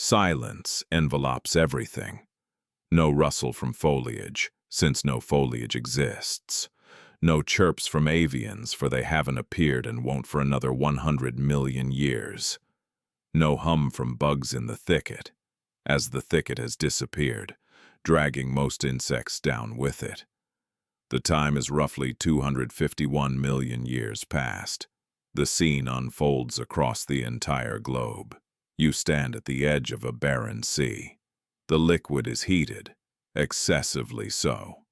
Silence envelops everything. No rustle from foliage, since no foliage exists. No chirps from avians, for they haven't appeared and won't for another 100 million years. No hum from bugs in the thicket, as the thicket has disappeared, dragging most insects down with it. The time is roughly 251 million years past. The scene unfolds across the entire globe. You stand at the edge of a barren sea. The liquid is heated, excessively so.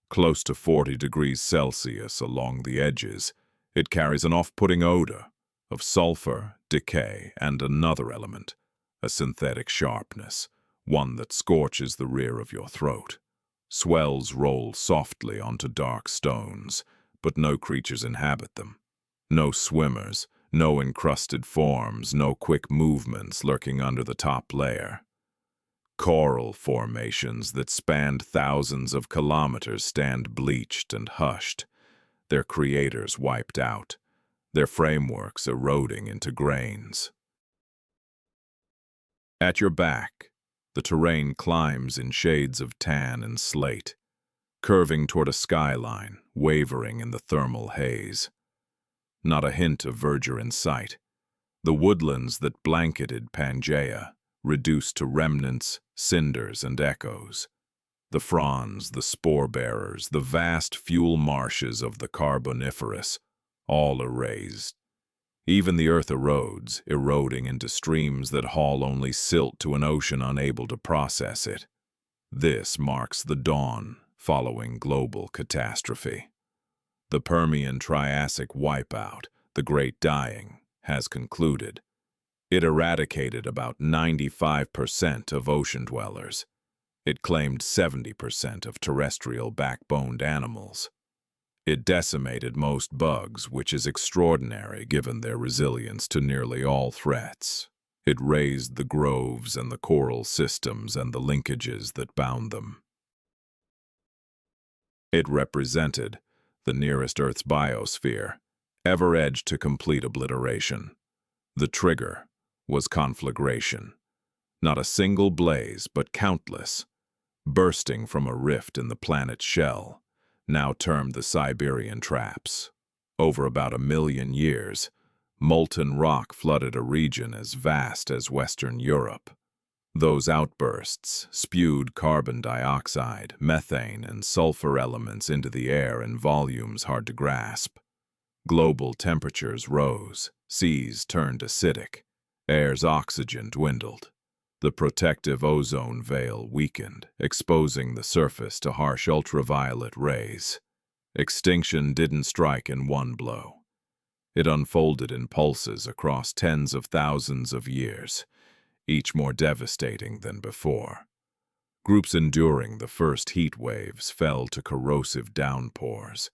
Close to 40 degrees Celsius along the edges, it carries an off-putting odor of sulfur, decay, and another element, a synthetic sharpness, one that scorches the rear of your throat. Swells roll softly onto dark stones, but no creatures inhabit them. No swimmers, no encrusted forms, no quick movements lurking under the top layer. Coral formations that spanned thousands of kilometers stand bleached and hushed, their creators wiped out, their frameworks eroding into grains. At your back, the terrain climbs in shades of tan and slate, curving toward a skyline, wavering in the thermal haze. Not a hint of verdure in sight. The woodlands that blanketed Pangaea, reduced to remnants, cinders, and echoes. The fronds, the spore-bearers, the vast fuel marshes of the Carboniferous, all erased. Even the earth erodes, eroding into streams that haul only silt to an ocean unable to process it. This marks the dawn following global catastrophe. The Permian-Triassic wipeout, the Great Dying, has concluded. It eradicated about 95% of ocean dwellers. It claimed 70% of terrestrial backboned animals. It decimated most bugs, which is extraordinary given their resilience to nearly all threats. It razed the groves and the coral systems and the linkages that bound them. It represented the nearest Earth's biosphere, ever edged to complete obliteration. The trigger was conflagration. Not a single blaze, but countless, bursting from a rift in the planet's shell, now termed the Siberian Traps. Over about 1 million years, molten rock flooded a region as vast as Western Europe. Those outbursts spewed carbon dioxide, methane, and sulfur elements into the air in volumes hard to grasp. Global temperatures rose, seas turned acidic, air's oxygen dwindled. The protective ozone veil weakened, exposing the surface to harsh ultraviolet rays. Extinction didn't strike in one blow. It unfolded in pulses across tens of thousands of years, each more devastating than before. Groups enduring the first heat waves fell to corrosive downpours.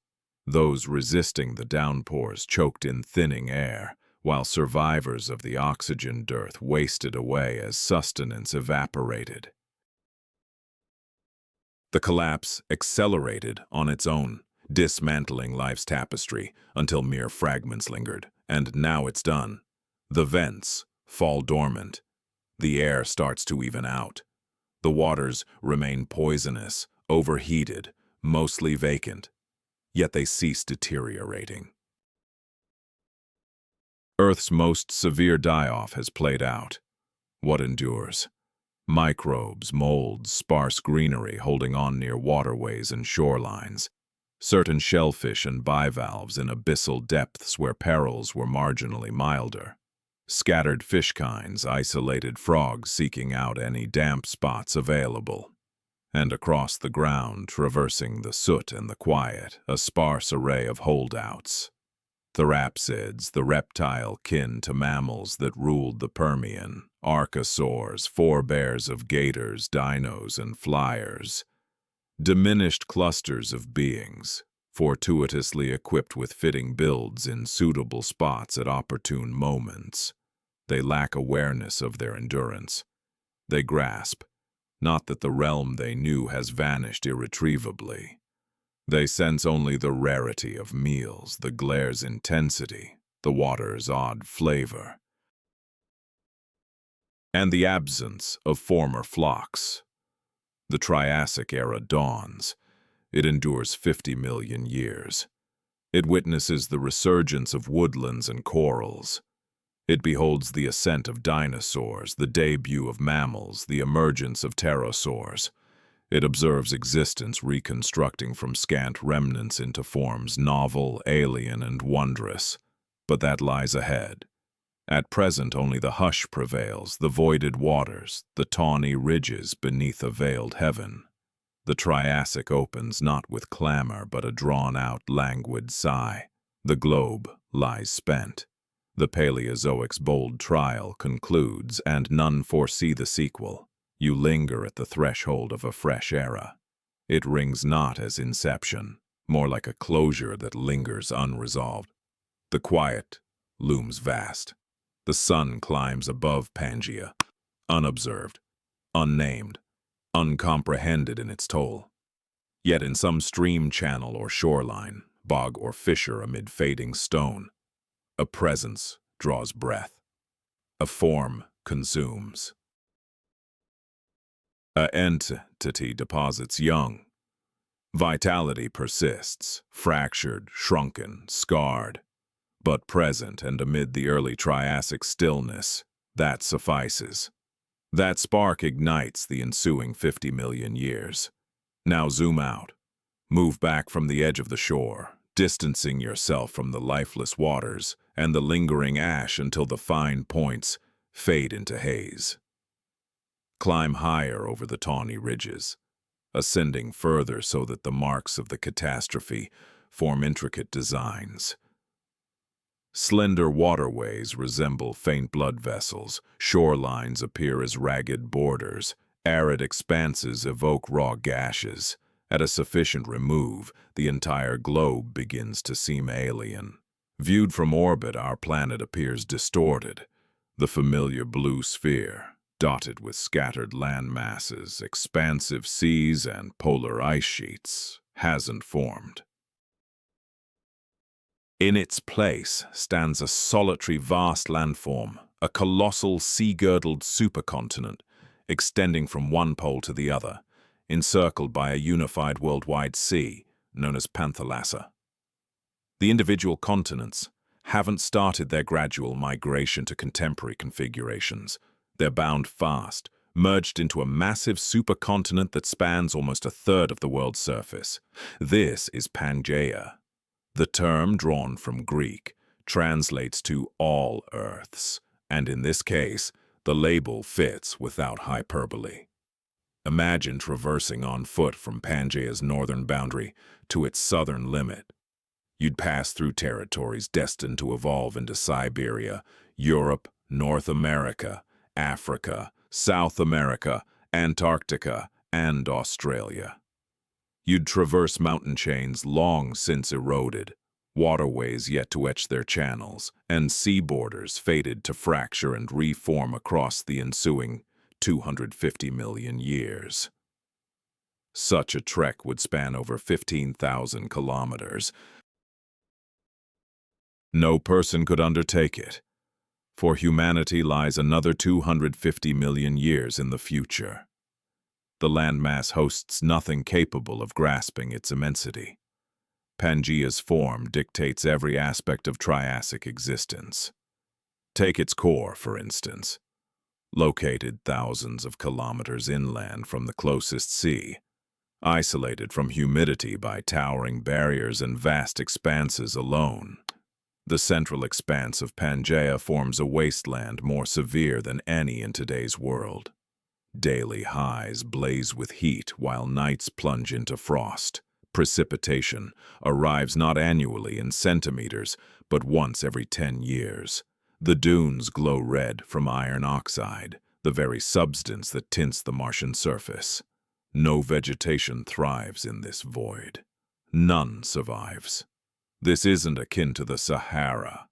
Those resisting the downpours choked in thinning air, while survivors of the oxygen dearth wasted away as sustenance evaporated. The collapse accelerated on its own, dismantling life's tapestry until mere fragments lingered, and now it's done. The vents fall dormant. The air starts to even out. The waters remain poisonous, overheated, mostly vacant, yet they cease deteriorating. Earth's most severe die-off has played out. What endures? Microbes, molds, sparse greenery holding on near waterways and shorelines. Certain shellfish and bivalves in abyssal depths where perils were marginally milder. Scattered fish kinds, isolated frogs seeking out any damp spots available. And across the ground, traversing the soot and the quiet, a sparse array of holdouts. Therapsids, the reptile kin to mammals that ruled the Permian, archosaurs, forebears of gators, dinos, and flyers. Diminished clusters of beings, fortuitously equipped with fitting builds in suitable spots at opportune moments. They lack awareness of their endurance. They grasp, not that the realm they knew has vanished irretrievably. They sense only the rarity of meals, the glare's intensity, the water's odd flavor. and the absence of former flocks. The Triassic era dawns. It endures 50 million years. It witnesses the resurgence of woodlands and corals. It beholds the ascent of dinosaurs, the debut of mammals, the emergence of pterosaurs. It observes existence reconstructing from scant remnants into forms novel, alien, and wondrous. But that lies ahead. At present only the hush prevails, the voided waters, the tawny ridges beneath a veiled heaven. The Triassic opens not with clamor but a drawn-out, languid sigh. The globe lies spent. The Paleozoic's bold trial concludes, and none foresee the sequel. You linger at the threshold of a fresh era. It rings not as inception, more like a closure that lingers unresolved. The quiet looms vast. The sun climbs above Pangaea, unobserved, unnamed, uncomprehended in its toll. Yet in some stream channel or shoreline, bog or fissure amid fading stone, a presence draws breath. A form consumes. A entity deposits young. Vitality persists, fractured, shrunken, scarred. But present and amid the early Triassic stillness, that suffices. That spark ignites the ensuing 50 million years. Now zoom out. Move back from the edge of the shore, distancing yourself from the lifeless waters and the lingering ash until the fine points fade into haze. Climb higher over the tawny ridges, ascending further so that the marks of the catastrophe form intricate designs. Slender waterways resemble faint blood vessels, shorelines appear as ragged borders, arid expanses evoke raw gashes. At a sufficient remove, the entire globe begins to seem alien. Viewed from orbit, our planet appears distorted. The familiar blue sphere, dotted with scattered land masses, expansive seas, and polar ice sheets, hasn't formed. In its place stands a solitary vast landform, a colossal sea-girdled supercontinent, extending from one pole to the other, encircled by a unified worldwide sea known as Panthalassa. The individual continents haven't started their gradual migration to contemporary configurations. They're bound fast, merged into a massive supercontinent that spans almost a third of the world's surface. This is Pangaea. The term, drawn from Greek, translates to all Earths, and in this case, the label fits without hyperbole. Imagine traversing on foot from Pangaea's northern boundary to its southern limit. You'd pass through territories destined to evolve into Siberia, Europe, North America, Africa, South America, Antarctica, and Australia. You'd traverse mountain chains long since eroded, waterways yet to etch their channels, and sea borders fated to fracture and reform across the ensuing 250 million years. Such a trek would span over 15,000 kilometers. No person could undertake it. For humanity lies another 250 million years in the future. The landmass hosts nothing capable of grasping its immensity. Pangaea's form dictates every aspect of Triassic existence. Take its core, for instance. Located thousands of kilometers inland from the closest sea, isolated from humidity by towering barriers and vast expanses alone. The central expanse of Pangaea forms a wasteland more severe than any in today's world. Daily highs blaze with heat while nights plunge into frost. Precipitation arrives not annually in centimeters, but once every 10 years. The dunes glow red from iron oxide, the very substance that tints the Martian surface. No vegetation thrives in this void. None survives. This isn't akin to the Sahara.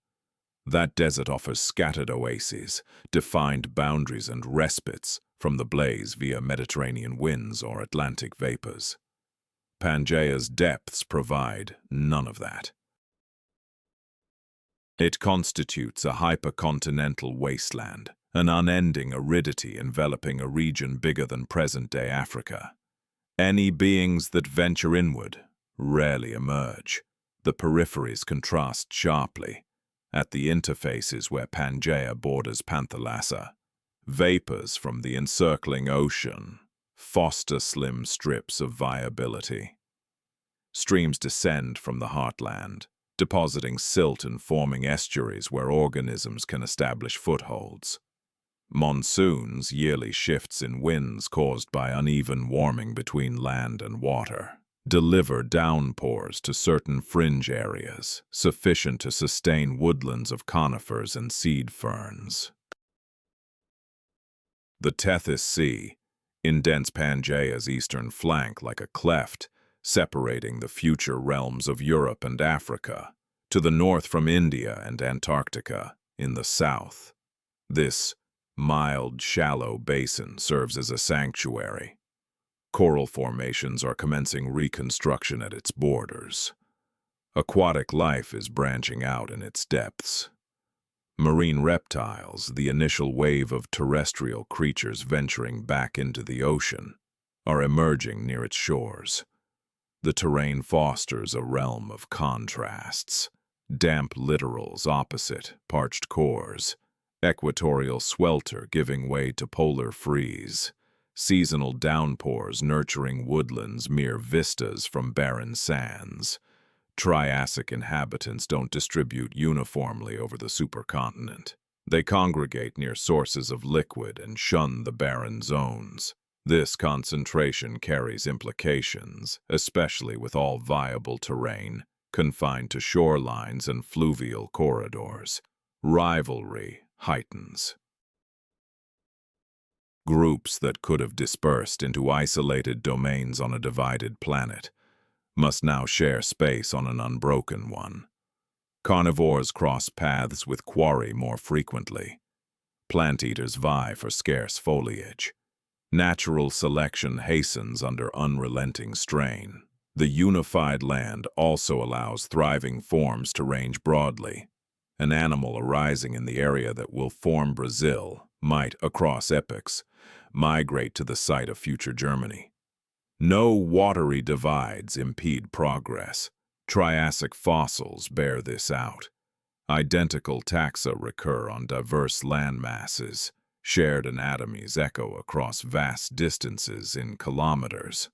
That desert offers scattered oases, defined boundaries and respites from the blaze via Mediterranean winds or Atlantic vapors. Pangaea's depths provide none of that. It constitutes a hypercontinental wasteland, an unending aridity enveloping a region bigger than present-day Africa. Any beings that venture inward rarely emerge. The peripheries contrast sharply. At the interfaces where Pangaea borders Panthalassa, vapors from the encircling ocean foster slim strips of viability. Streams descend from the heartland, depositing silt and forming estuaries where organisms can establish footholds. Monsoons, yearly shifts in winds caused by uneven warming between land and water, deliver downpours to certain fringe areas, sufficient to sustain woodlands of conifers and seed ferns. The Tethys Sea indents Pangaea's eastern flank like a cleft, separating the future realms of Europe and Africa, to the north from India and Antarctica, in the south. This mild, shallow basin serves as a sanctuary. Coral formations are commencing reconstruction at its borders. Aquatic life is branching out in its depths. Marine reptiles, the initial wave of terrestrial creatures venturing back into the ocean, are emerging near its shores. The terrain fosters a realm of contrasts. Damp littorals opposite parched cores, equatorial swelter giving way to polar freeze, seasonal downpours nurturing woodlands mere vistas from barren sands. Triassic inhabitants don't distribute uniformly over the supercontinent. They congregate near sources of liquid and shun the barren zones. This concentration carries implications, especially with all viable terrain confined to shorelines and fluvial corridors. Rivalry heightens. Groups that could have dispersed into isolated domains on a divided planet must now share space on an unbroken one. Carnivores cross paths with quarry more frequently. Plant-eaters vie for scarce foliage. Natural selection hastens under unrelenting strain. The unified land also allows thriving forms to range broadly. An animal arising in the area that will form Brazil might, across epochs, migrate to the site of future Germany. No watery divides impede progress. Triassic fossils bear this out. Identical taxa recur on diverse landmasses. Shared anatomies echo across vast distances in kilometers.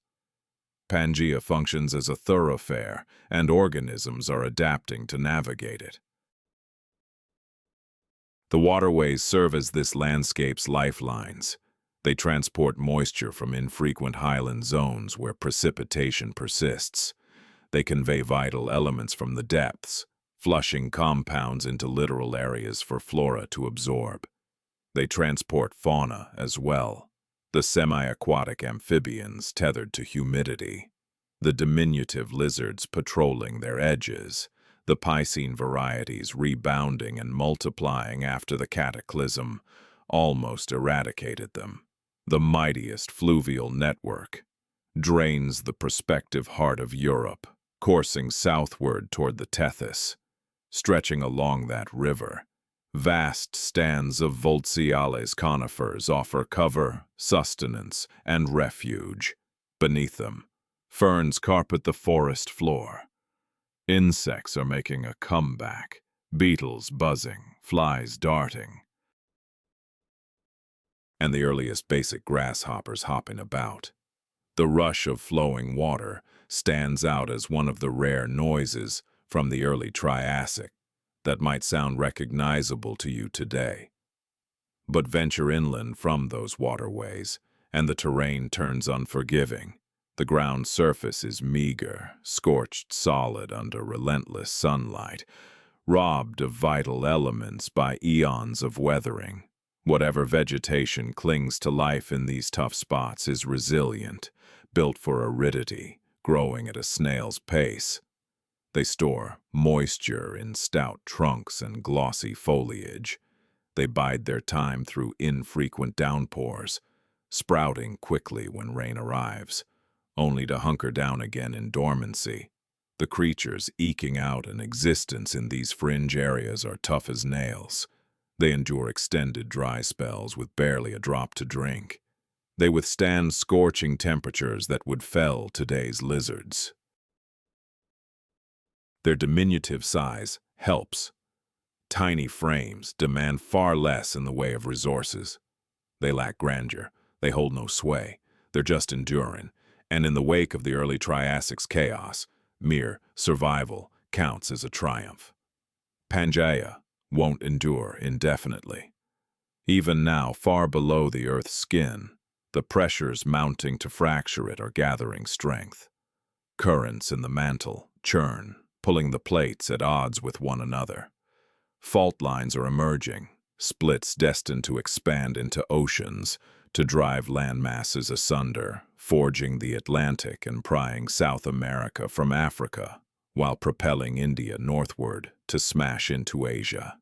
Pangaea functions as a thoroughfare, and organisms are adapting to navigate it. The waterways serve as this landscape's lifelines. They transport moisture from infrequent highland zones where precipitation persists. They convey vital elements from the depths, flushing compounds into littoral areas for flora to absorb. They transport fauna as well, the semi-aquatic amphibians tethered to humidity, the diminutive lizards patrolling their edges, the piscine varieties rebounding and multiplying after the cataclysm almost eradicated them. The mightiest fluvial network drains the prospective heart of Europe, coursing southward toward the Tethys. Stretching along that river, vast stands of Voltziales conifers offer cover, sustenance, and refuge. Beneath them, ferns carpet the forest floor. Insects are making a comeback, beetles buzzing, flies darting, and the earliest basic grasshoppers hopping about. The rush of flowing water stands out as one of the rare noises from the early Triassic that might sound recognizable to you today. But venture inland from those waterways, and the terrain turns unforgiving. The ground surface is meager, scorched solid under relentless sunlight, robbed of vital elements by eons of weathering. Whatever vegetation clings to life in these tough spots is resilient, built for aridity, growing at a snail's pace. They store moisture in stout trunks and glossy foliage. They bide their time through infrequent downpours, sprouting quickly when rain arrives, only to hunker down again in dormancy. The creatures eking out an existence in these fringe areas are tough as nails. They endure extended dry spells with barely a drop to drink. They withstand scorching temperatures that would fell today's lizards. Their diminutive size helps. Tiny frames demand far less in the way of resources. They lack grandeur. They hold no sway. They're just enduring. And in the wake of the early Triassic's chaos, mere survival counts as a triumph. Pangaea won't endure indefinitely. Even now, far below the Earth's skin, the pressures mounting to fracture it are gathering strength. Currents in the mantle churn, pulling the plates at odds with one another. Fault lines are emerging, splits destined to expand into oceans, to drive land masses asunder, forging the Atlantic and prying South America from Africa, while propelling India northward to smash into Asia.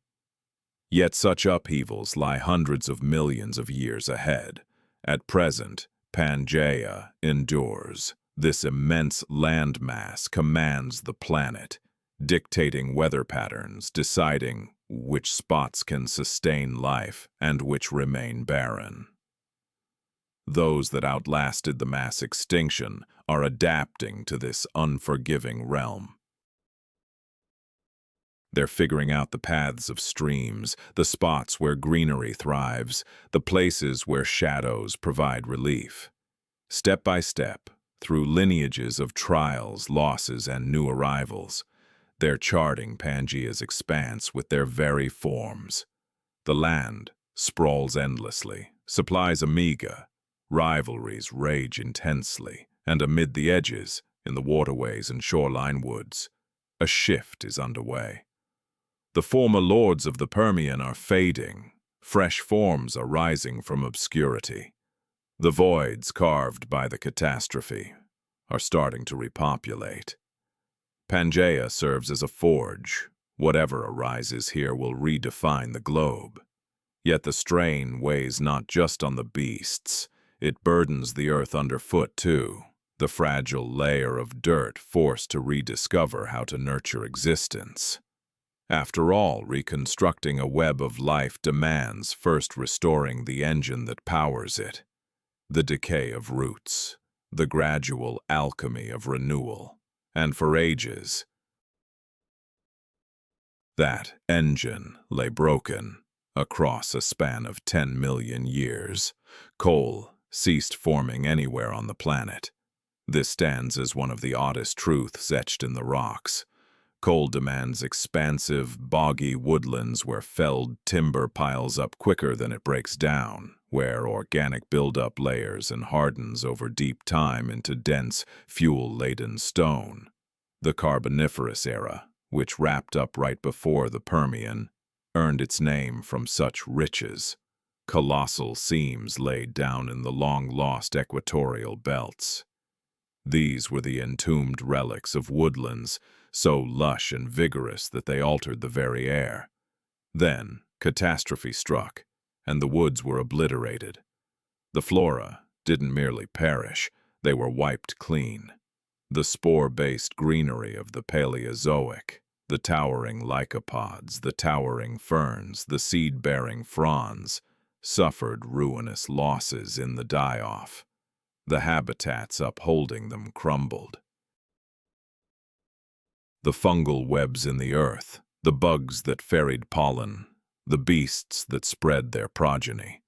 Yet such upheavals lie hundreds of millions of years ahead. At present, Pangaea endures. This immense landmass commands the planet, dictating weather patterns, deciding which spots can sustain life and which remain barren. Those that outlasted the mass extinction are adapting to this unforgiving realm. They're figuring out the paths of streams, the spots where greenery thrives, the places where shadows provide relief. Step by step, through lineages of trials, losses, and new arrivals, they're charting Pangaea's expanse with their very forms. The land sprawls endlessly, supplies a meager, rivalries rage intensely, and amid the edges, in the waterways and shoreline woods, a shift is underway. The former lords of the Permian are fading, fresh forms are rising from obscurity. The voids carved by the catastrophe are starting to repopulate. Pangaea serves as a forge. Whatever arises here will redefine the globe. Yet the strain weighs not just on the beasts, it burdens the earth underfoot too, the fragile layer of dirt forced to rediscover how to nurture existence. After all, reconstructing a web of life demands first restoring the engine that powers it, the decay of roots, the gradual alchemy of renewal, and for ages, that engine lay broken across a span of 10 million years. Coal ceased forming anywhere on the planet. This stands as one of the oddest truths etched in the rocks. Coal demands expansive, boggy woodlands where felled timber piles up quicker than it breaks down, where organic buildup layers and hardens over deep time into dense, fuel-laden stone. The Carboniferous era, which wrapped up right before the Permian, earned its name from such riches. Colossal seams laid down in the long-lost equatorial belts. These were the entombed relics of woodlands so lush and vigorous that they altered the very air. Then, catastrophe struck, and the woods were obliterated. The flora didn't merely perish, they were wiped clean. The spore-based greenery of the Paleozoic, the towering lycopods, the towering ferns, the seed-bearing fronds, suffered ruinous losses in the die-off. The habitats upholding them crumbled. The fungal webs in the earth, the bugs that ferried pollen, the beasts that spread their progeny,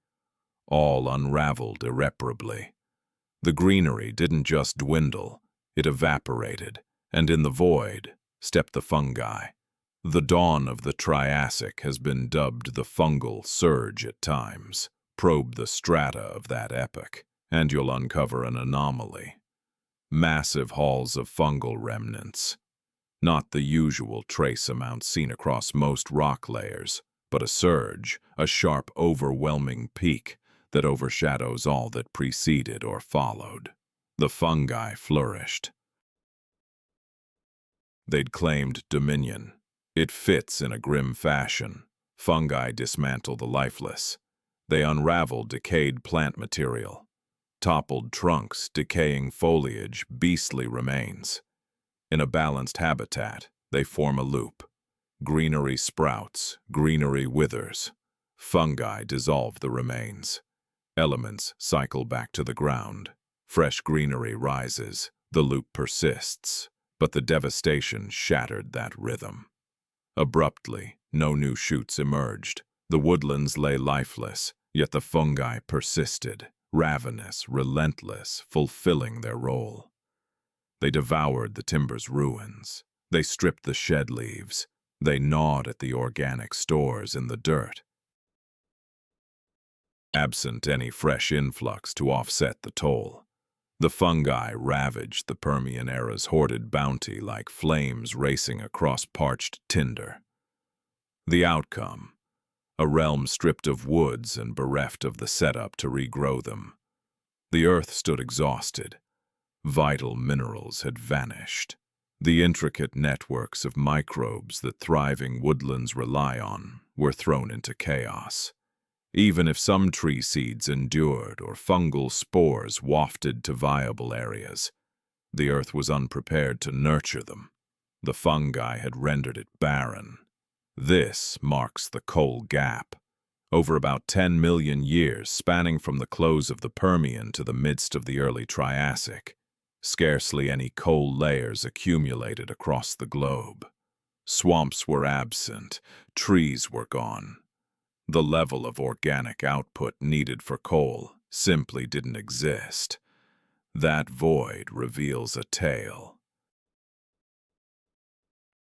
all unraveled irreparably. The greenery didn't just dwindle, it evaporated, and in the void stepped the fungi. The dawn of the Triassic has been dubbed the fungal surge at times. Probe the strata of that epoch, and you'll uncover an anomaly. Massive hauls of fungal remnants. Not the usual trace amount seen across most rock layers, but a surge, a sharp, overwhelming peak that overshadows all that preceded or followed. The fungi flourished. They'd claimed dominion. It fits in a grim fashion. Fungi dismantle the lifeless. They unravel decayed plant material. Toppled trunks, decaying foliage, beastly remains. In a balanced habitat, they form a loop. Greenery sprouts, greenery withers. Fungi dissolve the remains. Elements cycle back to the ground. Fresh greenery rises. The loop persists. But the devastation shattered that rhythm. Abruptly, no new shoots emerged. The woodlands lay lifeless, yet the fungi persisted, ravenous, relentless, fulfilling their role. They devoured the timber's ruins. They stripped the shed leaves. They gnawed at the organic stores in the dirt. Absent any fresh influx to offset the toll, the fungi ravaged the Permian era's hoarded bounty like flames racing across parched tinder. The outcome: a realm stripped of woods and bereft of the setup to regrow them. The earth stood exhausted. Vital minerals had vanished. The intricate networks of microbes that thriving woodlands rely on were thrown into chaos. Even if some tree seeds endured or fungal spores wafted to viable areas, the earth was unprepared to nurture them. The fungi had rendered it barren. This marks the coal gap. Over about 10 million years, spanning from the close of the Permian to the midst of the early Triassic, scarcely any coal layers accumulated across the globe. Swamps were absent, trees were gone. The level of organic output needed for coal simply didn't exist. That void reveals a tale.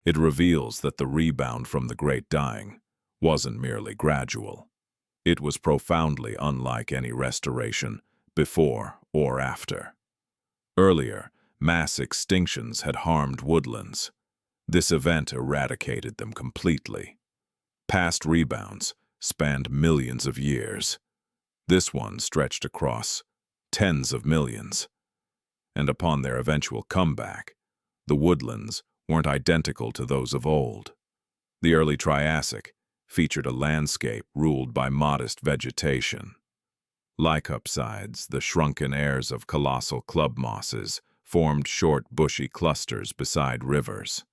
It reveals that the rebound from the Great Dying wasn't merely gradual. It was profoundly unlike any restoration before or after. Earlier, mass extinctions had harmed woodlands. This event eradicated them completely. Past rebounds spanned millions of years. This one stretched across tens of millions. And upon their eventual comeback, the woodlands weren't identical to those of old. The early Triassic featured a landscape ruled by modest vegetation. Like upsides, the shrunken heirs of colossal club mosses formed short, bushy clusters beside rivers.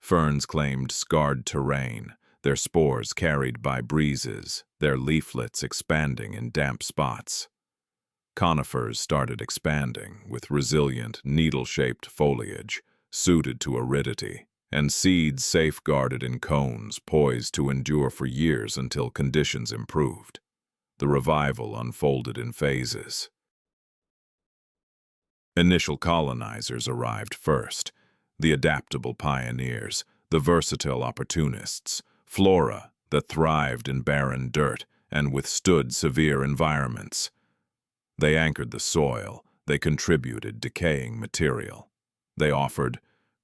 Ferns claimed scarred terrain, their spores carried by breezes, their leaflets expanding in damp spots. Conifers started expanding, with resilient, needle-shaped foliage, suited to aridity, and seeds safeguarded in cones poised to endure for years until conditions improved. The revival unfolded in phases. Initial colonizers arrived first, the adaptable pioneers, the versatile opportunists, flora that thrived in barren dirt and withstood severe environments. They anchored the soil, they contributed decaying material. They offered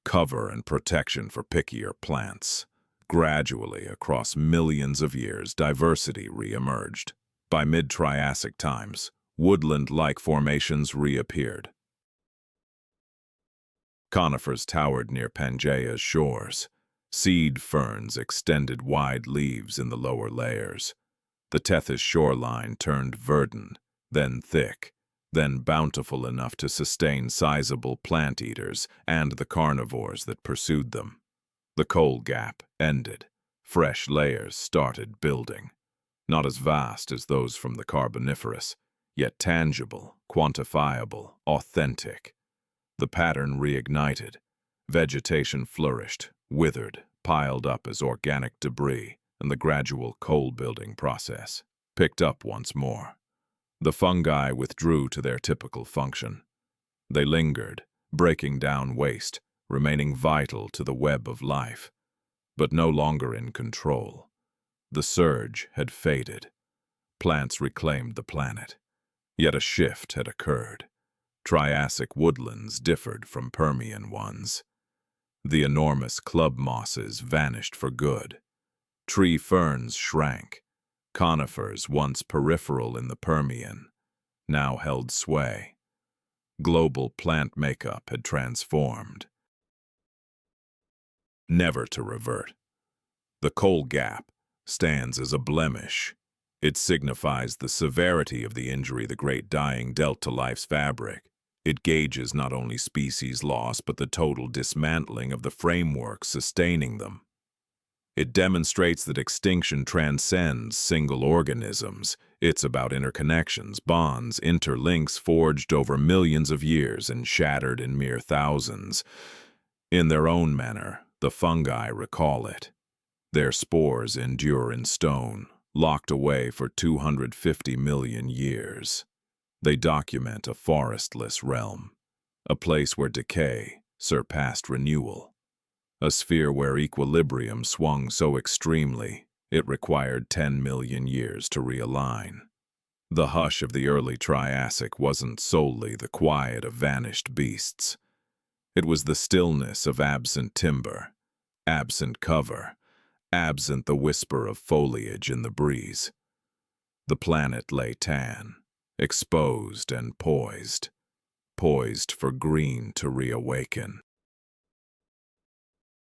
cover and protection for pickier plants. Gradually, across millions of years, diversity re-emerged. By mid-Triassic times, woodland-like formations reappeared. Conifers towered near Pangaea's shores. Seed ferns extended wide leaves in the lower layers. The Tethys shoreline turned verdant, then thick, then bountiful enough to sustain sizable plant-eaters and the carnivores that pursued them. The coal gap ended. Fresh layers started building. Not as vast as those from the Carboniferous, yet tangible, quantifiable, authentic. The pattern reignited. Vegetation flourished, withered, piled up as organic debris, and the gradual coal-building process picked up once more. The fungi withdrew to their typical function. They lingered, breaking down waste, remaining vital to the web of life, but no longer in control. The surge had faded. Plants reclaimed the planet. Yet a shift had occurred. Triassic woodlands differed from Permian ones. The enormous club mosses vanished for good. Tree ferns shrank. Conifers, once peripheral in the Permian, now held sway. Global plant makeup had transformed. Never to revert. The coal gap stands as a blemish. It signifies the severity of the injury the Great Dying dealt to life's fabric. It gauges not only species loss but the total dismantling of the framework sustaining them. It demonstrates that extinction transcends single organisms. It's about interconnections, bonds, interlinks forged over millions of years and shattered in mere thousands. In their own manner, the fungi recall it. Their spores endure in stone, locked away for 250 million years. They document a forestless realm, a place where decay surpassed renewal, a sphere where equilibrium swung so extremely it required 10 million years to realign. The hush of the early Triassic wasn't solely the quiet of vanished beasts. It was the stillness of absent timber, absent cover, absent the whisper of foliage in the breeze. The planet lay tan, exposed and poised for green to reawaken.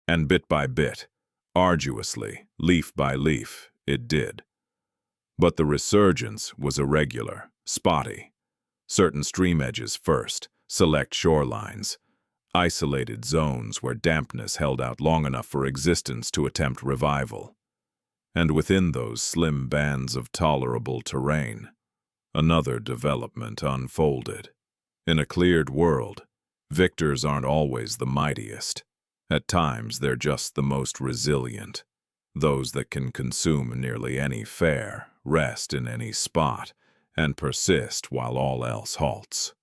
And bit by bit, arduously, leaf by leaf, it did. But the resurgence was irregular, spotty. Certain stream edges first, select shorelines, isolated zones where dampness held out long enough for existence to attempt revival. And within those slim bands of tolerable terrain, another development unfolded. In a cleared world, victors aren't always the mightiest. At times, they're just the most resilient, those that can consume nearly any fare, rest in any spot, and persist while all else halts.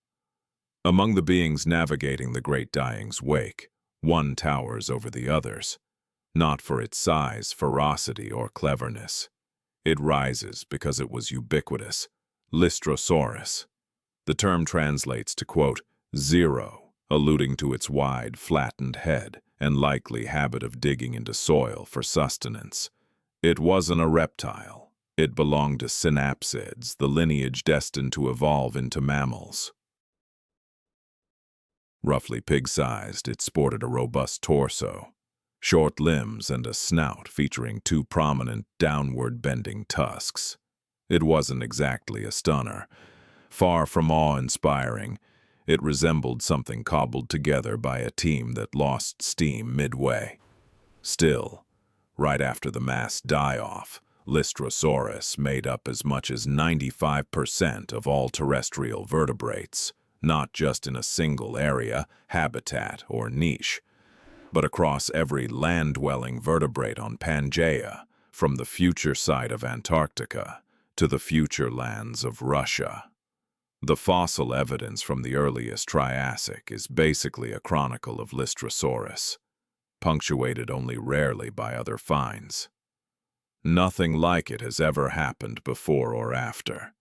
Among the beings navigating the Great Dying's wake, one towers over the others, not for its size, ferocity, or cleverness. It rises because it was ubiquitous, Lystrosaurus. The term translates to, quote, zero, alluding to its wide, flattened head and likely habit of digging into soil for sustenance. It wasn't a reptile. It belonged to synapsids, the lineage destined to evolve into mammals. Roughly pig-sized, it sported a robust torso, short limbs, and a snout featuring two prominent downward-bending tusks. It wasn't exactly a stunner. Far from awe-inspiring, it resembled something cobbled together by a team that lost steam midway. Still, right after the mass die-off, Lystrosaurus made up as much as 95% of all terrestrial vertebrates, not just in a single area, habitat, or niche, but across every land-dwelling vertebrate on Pangaea, from the future site of Antarctica to the future lands of Russia. The fossil evidence from the earliest Triassic is basically a chronicle of Lystrosaurus, punctuated only rarely by other finds. Nothing like it has ever happened before or after.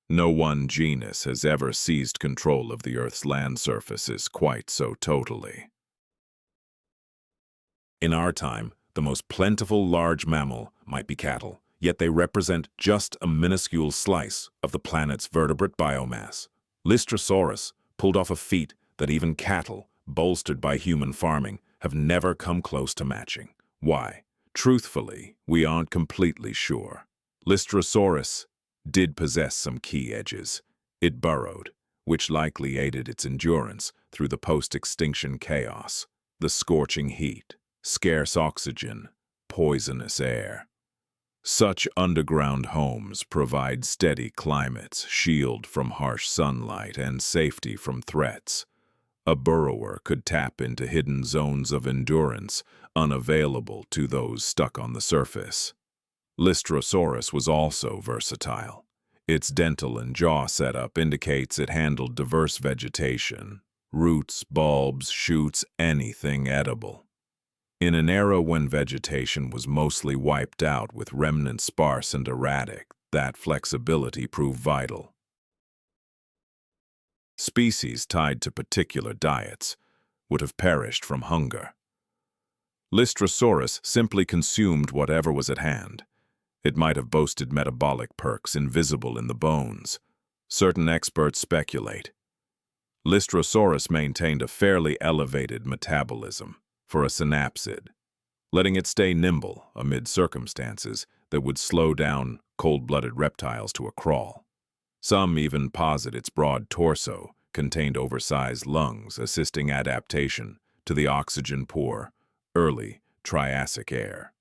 No one genus has ever seized control of the Earth's land surfaces quite so totally. In our time, the most plentiful large mammal might be cattle, yet they represent just a minuscule slice of the planet's vertebrate biomass. Lystrosaurus pulled off a feat that even cattle, bolstered by human farming, have never come close to matching. Why? Truthfully, we aren't completely sure. Lystrosaurus did possess some key edges. It burrowed, which likely aided its endurance through the post-extinction chaos, the scorching heat, scarce oxygen, poisonous air. Such underground homes provide steady climates, shield from harsh sunlight, and safety from threats. A burrower could tap into hidden zones of endurance unavailable to those stuck on the surface. Lystrosaurus was also versatile. Its dental and jaw setup indicates it handled diverse vegetation, roots, bulbs, shoots, anything edible. In an era when vegetation was mostly wiped out with remnants sparse and erratic, that flexibility proved vital. Species tied to particular diets would have perished from hunger. Lystrosaurus simply consumed whatever was at hand. It might have boasted metabolic perks invisible in the bones. Certain experts speculate. Lystrosaurus maintained a fairly elevated metabolism for a synapsid, letting it stay nimble amid circumstances that would slow down cold-blooded reptiles to a crawl. Some even posit its broad torso contained oversized lungs, assisting adaptation to the oxygen-poor, early Triassic air.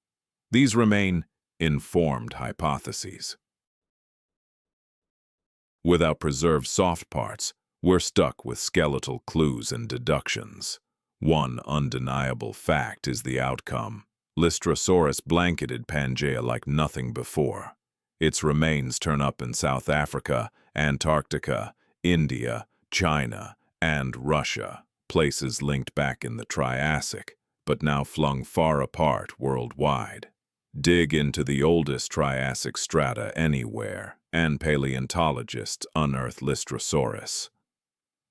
These remain informed hypotheses. Without preserved soft parts, we're stuck with skeletal clues and deductions. One undeniable fact is the outcome. Lystrosaurus blanketed Pangaea like nothing before. Its remains turn up in South Africa, Antarctica, India, China, and Russia, places linked back in the Triassic, but now flung far apart worldwide. Dig into the oldest Triassic strata anywhere, and paleontologists unearth Lystrosaurus.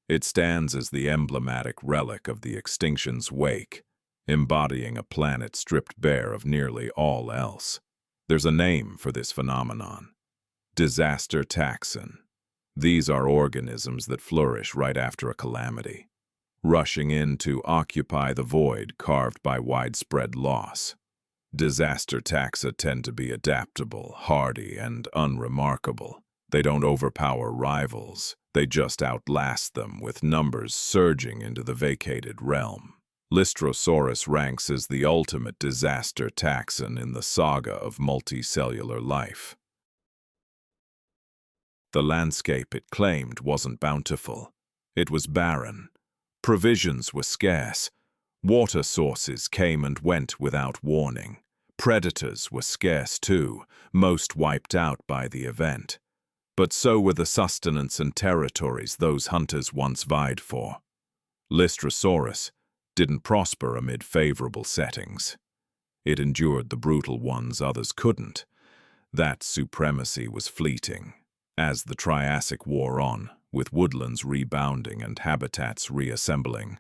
It stands as the emblematic relic of the extinction's wake, embodying a planet stripped bare of nearly all else. There's a name for this phenomenon: disaster taxon. These are organisms that flourish right after a calamity, rushing in to occupy the void carved by widespread loss. Disaster taxa tend to be adaptable, hardy, and unremarkable. They don't overpower rivals, they just outlast them, with numbers surging into the vacated realm. Lystrosaurus ranks as the ultimate disaster taxon in the saga of multicellular life. The landscape it claimed wasn't bountiful. It was barren. Provisions were scarce. Water sources came and went without warning. Predators were scarce too, most wiped out by the event. But so were the sustenance and territories those hunters once vied for. Lystrosaurus didn't prosper amid favorable settings. It endured the brutal ones others couldn't. That supremacy was fleeting. As the Triassic wore on, with woodlands rebounding and habitats reassembling,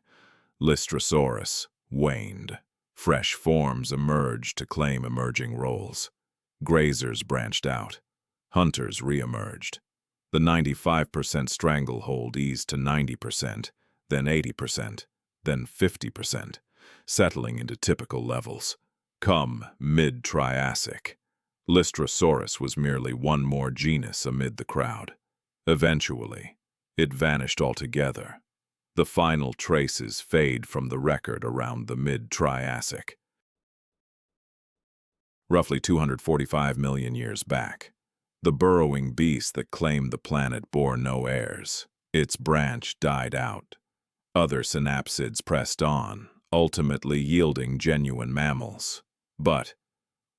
Lystrosaurus waned. Fresh forms emerged to claim emerging roles. Grazers branched out. Hunters re-emerged. The 95% stranglehold eased to 90%, then 80%, then 50%, settling into typical levels. Come mid-Triassic, Lystrosaurus was merely one more genus amid the crowd. Eventually, it vanished altogether. The final traces fade from the record around the mid-Triassic. Roughly 245 million years back, the burrowing beast that claimed the planet bore no heirs. Its branch died out. Other synapsids pressed on, ultimately yielding genuine mammals. But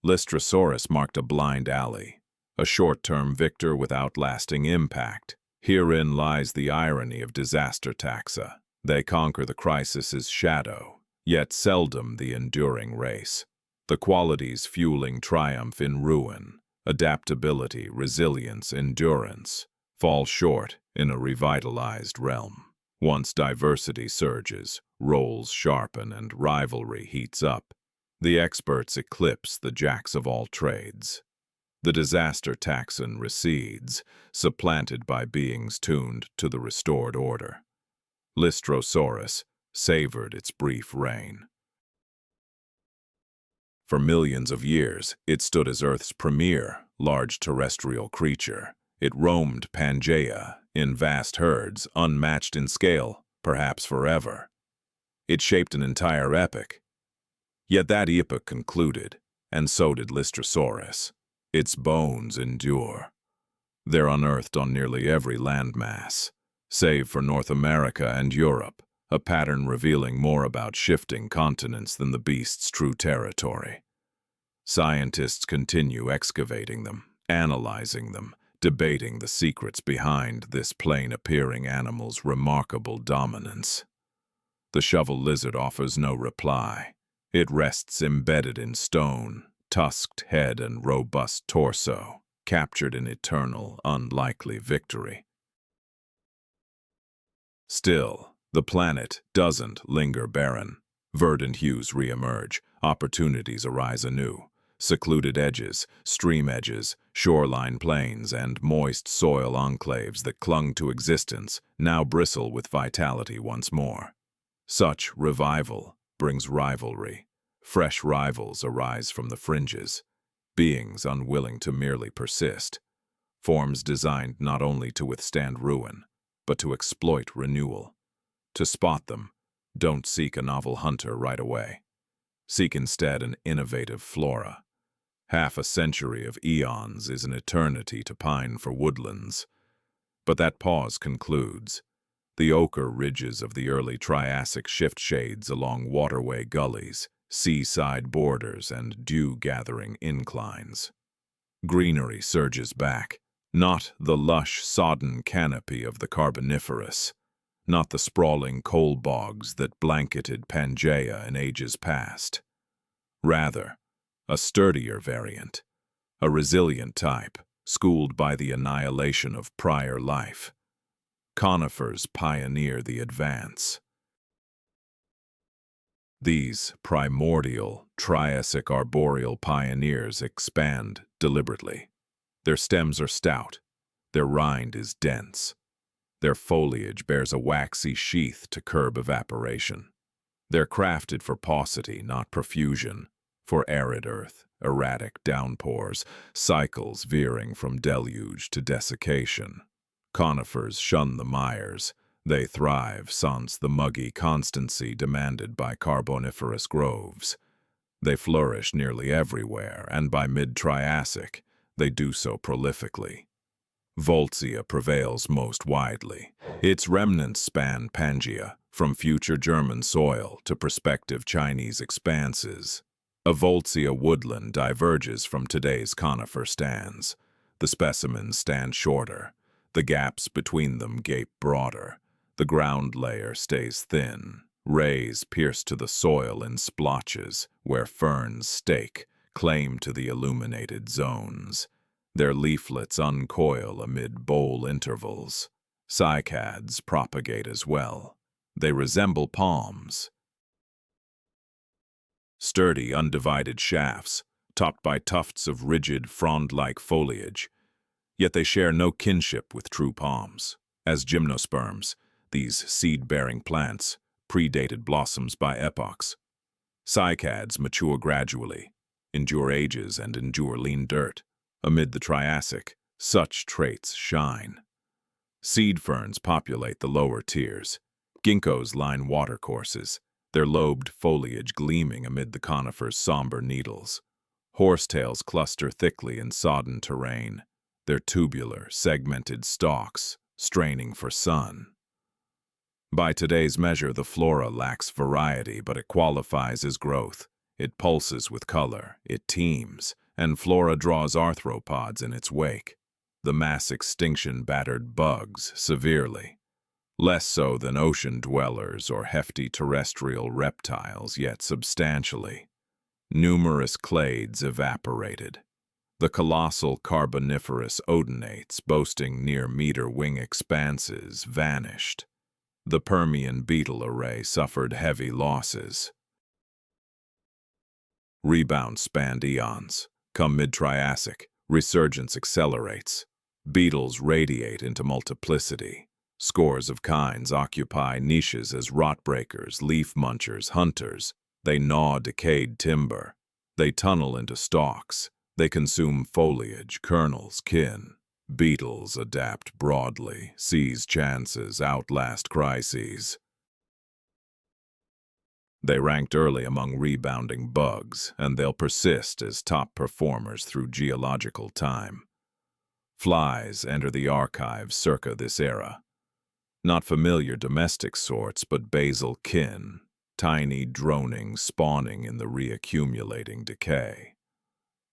Lystrosaurus marked a blind alley, a short-term victor without lasting impact. Herein lies the irony of disaster taxa. They conquer the crisis's shadow, yet seldom the enduring race. The qualities fueling triumph in ruin, adaptability, resilience, endurance, fall short in a revitalized realm. Once diversity surges, roles sharpen, and rivalry heats up, the experts eclipse the jacks of all trades. The disaster taxon recedes, supplanted by beings tuned to the restored order. Lystrosaurus savored its brief reign. For millions of years, it stood as Earth's premier large terrestrial creature. It roamed Pangaea in vast herds, unmatched in scale, perhaps forever. It shaped an entire epoch. Yet that epoch concluded, and so did Lystrosaurus. Its bones endure. They're unearthed on nearly every landmass, save for North America and Europe, a pattern revealing more about shifting continents than the beast's true territory. Scientists continue excavating them, analyzing them, debating the secrets behind this plain-appearing animal's remarkable dominance. The shovel lizard offers no reply. It rests embedded in stone, tusked head and robust torso, captured in eternal, unlikely victory. Still, the planet doesn't linger barren. Verdant hues re-emerge, opportunities arise anew. Secluded edges, stream edges, shoreline plains, and moist soil enclaves that clung to existence now bristle with vitality once more. Such revival brings rivalry. Fresh rivals arise from the fringes, beings unwilling to merely persist, forms designed not only to withstand ruin, but to exploit renewal. To spot them, don't seek a novel hunter right away. Seek instead an innovative flora, Half a century of eons is an eternity to pine for woodlands. But that pause concludes. The ochre ridges of the early Triassic shift shades along waterway gullies, seaside borders, and dew-gathering inclines. Greenery surges back, not the lush, sodden canopy of the Carboniferous, not the sprawling coal bogs that blanketed Pangaea in ages past. Rather, a sturdier variant, a resilient type, schooled by the annihilation of prior life. Conifers pioneer the advance. These primordial, Triassic arboreal pioneers expand deliberately. Their stems are stout, their rind is dense. Their foliage bears a waxy sheath to curb evaporation. They're crafted for paucity, not profusion, for arid earth, erratic downpours, cycles veering from deluge to desiccation. Conifers shun the mires. They thrive sans the muggy constancy demanded by Carboniferous groves. They flourish nearly everywhere, and by mid-Triassic, they do so prolifically. Voltsia prevails most widely. Its remnants span Pangaea, from future German soil to prospective Chinese expanses. A Voltsia woodland diverges from today's conifer stands. The specimens stand shorter. The gaps between them gape broader. The ground layer stays thin. Rays pierce to the soil in splotches, where ferns stake, claim to the illuminated zones. Their leaflets uncoil amid bole intervals. Cycads propagate as well. They resemble palms. Sturdy, undivided shafts, topped by tufts of rigid, frond-like foliage. Yet they share no kinship with true palms. As gymnosperms, these seed-bearing plants, predated blossoms by epochs. Cycads mature gradually, endure ages, and endure lean dirt. Amid the Triassic, such traits shine. Seed ferns populate the lower tiers. Ginkgos line watercourses, their lobed foliage gleaming amid the conifer's somber needles. Horsetails cluster thickly in sodden terrain, their tubular, segmented stalks straining for sun. By today's measure, the flora lacks variety, but it qualifies as growth. It pulses with color, it teems, and flora draws arthropods in its wake. The mass extinction battered bugs severely. Less so than ocean dwellers or hefty terrestrial reptiles, yet substantially. Numerous clades evaporated. The colossal Carboniferous odonates, boasting near-meter wing expanses, vanished. The Permian beetle array suffered heavy losses. Rebound spanned eons. Come mid-Triassic, resurgence accelerates. Beetles radiate into multiplicity. Scores of kinds occupy niches as rot-breakers, leaf-munchers, hunters. They gnaw decayed timber. They tunnel into stalks. They consume foliage, kernels, kin. Beetles adapt broadly, seize chances, outlast crises. They ranked early among rebounding bugs, and they'll persist as top performers through geological time. Flies enter the archives circa this era. Not familiar domestic sorts, but basal kin, tiny droning spawning in the reaccumulating decay.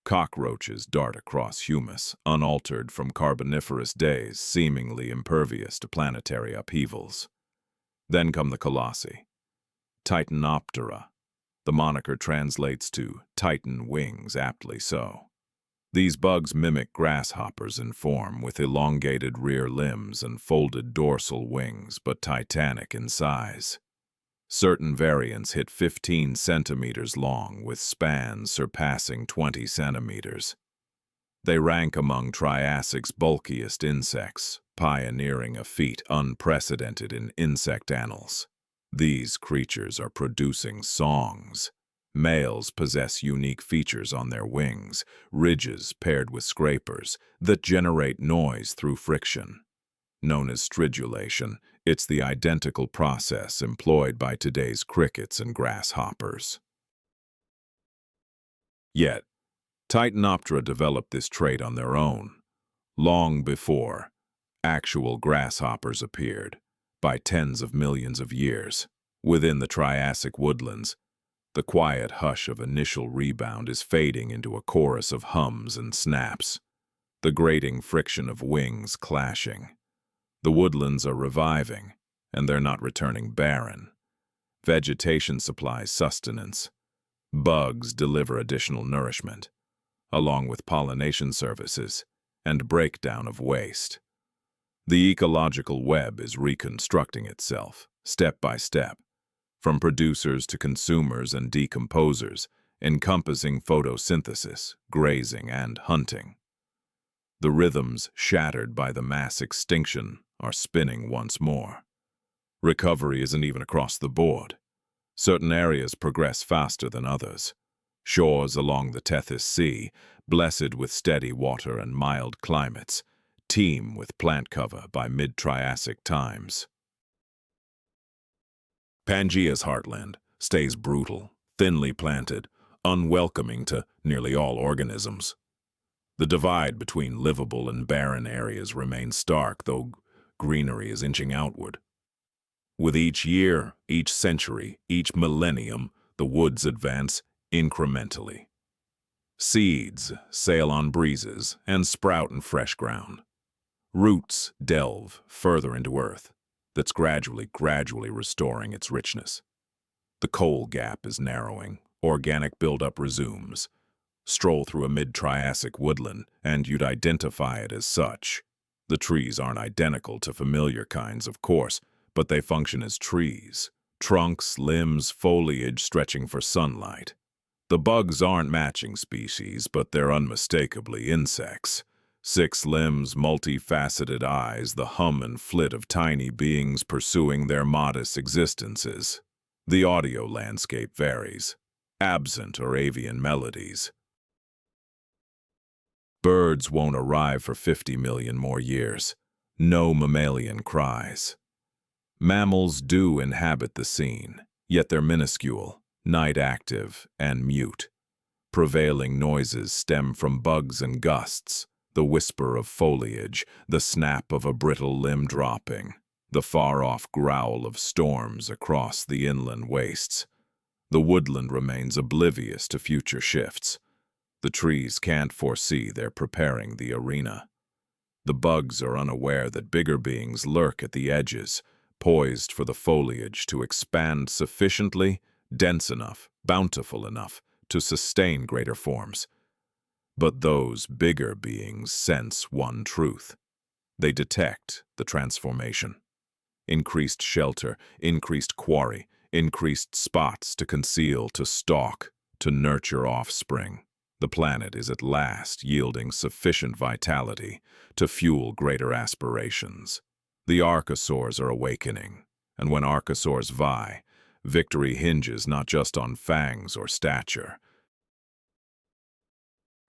Cockroaches dart across humus, unaltered from Carboniferous days, seemingly impervious to planetary upheavals. Then come the colossi. Titanoptera. The moniker translates to titan wings, aptly so. These bugs mimic grasshoppers in form, with elongated rear limbs and folded dorsal wings, but titanic in size. Certain variants hit 15 centimeters long, with spans surpassing 20 centimeters. They rank among Triassic's bulkiest insects, pioneering a feat unprecedented in insect annals. These creatures are producing songs. Males possess unique features on their wings, ridges paired with scrapers, that generate noise through friction. Known as stridulation, it's the identical process employed by today's crickets and grasshoppers. Yet, Titanoptera developed this trait on their own, long before actual grasshoppers appeared, by tens of millions of years. Within the Triassic woodlands, the quiet hush of initial rebound is fading into a chorus of hums and snaps, the grating friction of wings clashing. The woodlands are reviving, and they're not returning barren. Vegetation supplies sustenance. Bugs deliver additional nourishment, along with pollination services and breakdown of waste. The ecological web is reconstructing itself, step by step, from producers to consumers and decomposers, encompassing photosynthesis, grazing, and hunting. The rhythms shattered by the mass extinction are spinning once more. Recovery isn't even across the board. Certain areas progress faster than others. Shores along the Tethys Sea, blessed with steady water and mild climates, teem with plant cover by mid-Triassic times. Pangaea's heartland stays brutal, thinly planted, unwelcoming to nearly all organisms. The divide between livable and barren areas remains stark, though greenery is inching outward. With each year, each century, each millennium, the woods advance incrementally. Seeds sail on breezes and sprout in fresh ground. Roots delve further into earth, that's gradually restoring its richness. The coal gap is narrowing, organic buildup resumes. Stroll through a mid-Triassic woodland, and you'd identify it as such. The trees aren't identical to familiar kinds, of course, but they function as trees. Trunks, limbs, foliage stretching for sunlight. The bugs aren't matching species, but they're unmistakably insects. 6 limbs, multifaceted eyes, the hum and flit of tiny beings pursuing their modest existences. The audio landscape varies. Absent are avian melodies. Birds won't arrive for 50 million more years. No mammalian cries. Mammals do inhabit the scene, yet they're minuscule, night-active, and mute. Prevailing noises stem from bugs and gusts, the whisper of foliage, the snap of a brittle limb dropping, the far-off growl of storms across the inland wastes. The woodland remains oblivious to future shifts. The trees can't foresee they're preparing the arena. The bugs are unaware that bigger beings lurk at the edges, poised for the foliage to expand sufficiently, dense enough, bountiful enough, to sustain greater forms. But those bigger beings sense one truth. They detect the transformation. Increased shelter, increased quarry, increased spots to conceal, to stalk, to nurture offspring. The planet is at last yielding sufficient vitality to fuel greater aspirations. The archosaurs are awakening, and when archosaurs vie, victory hinges not just on fangs or stature.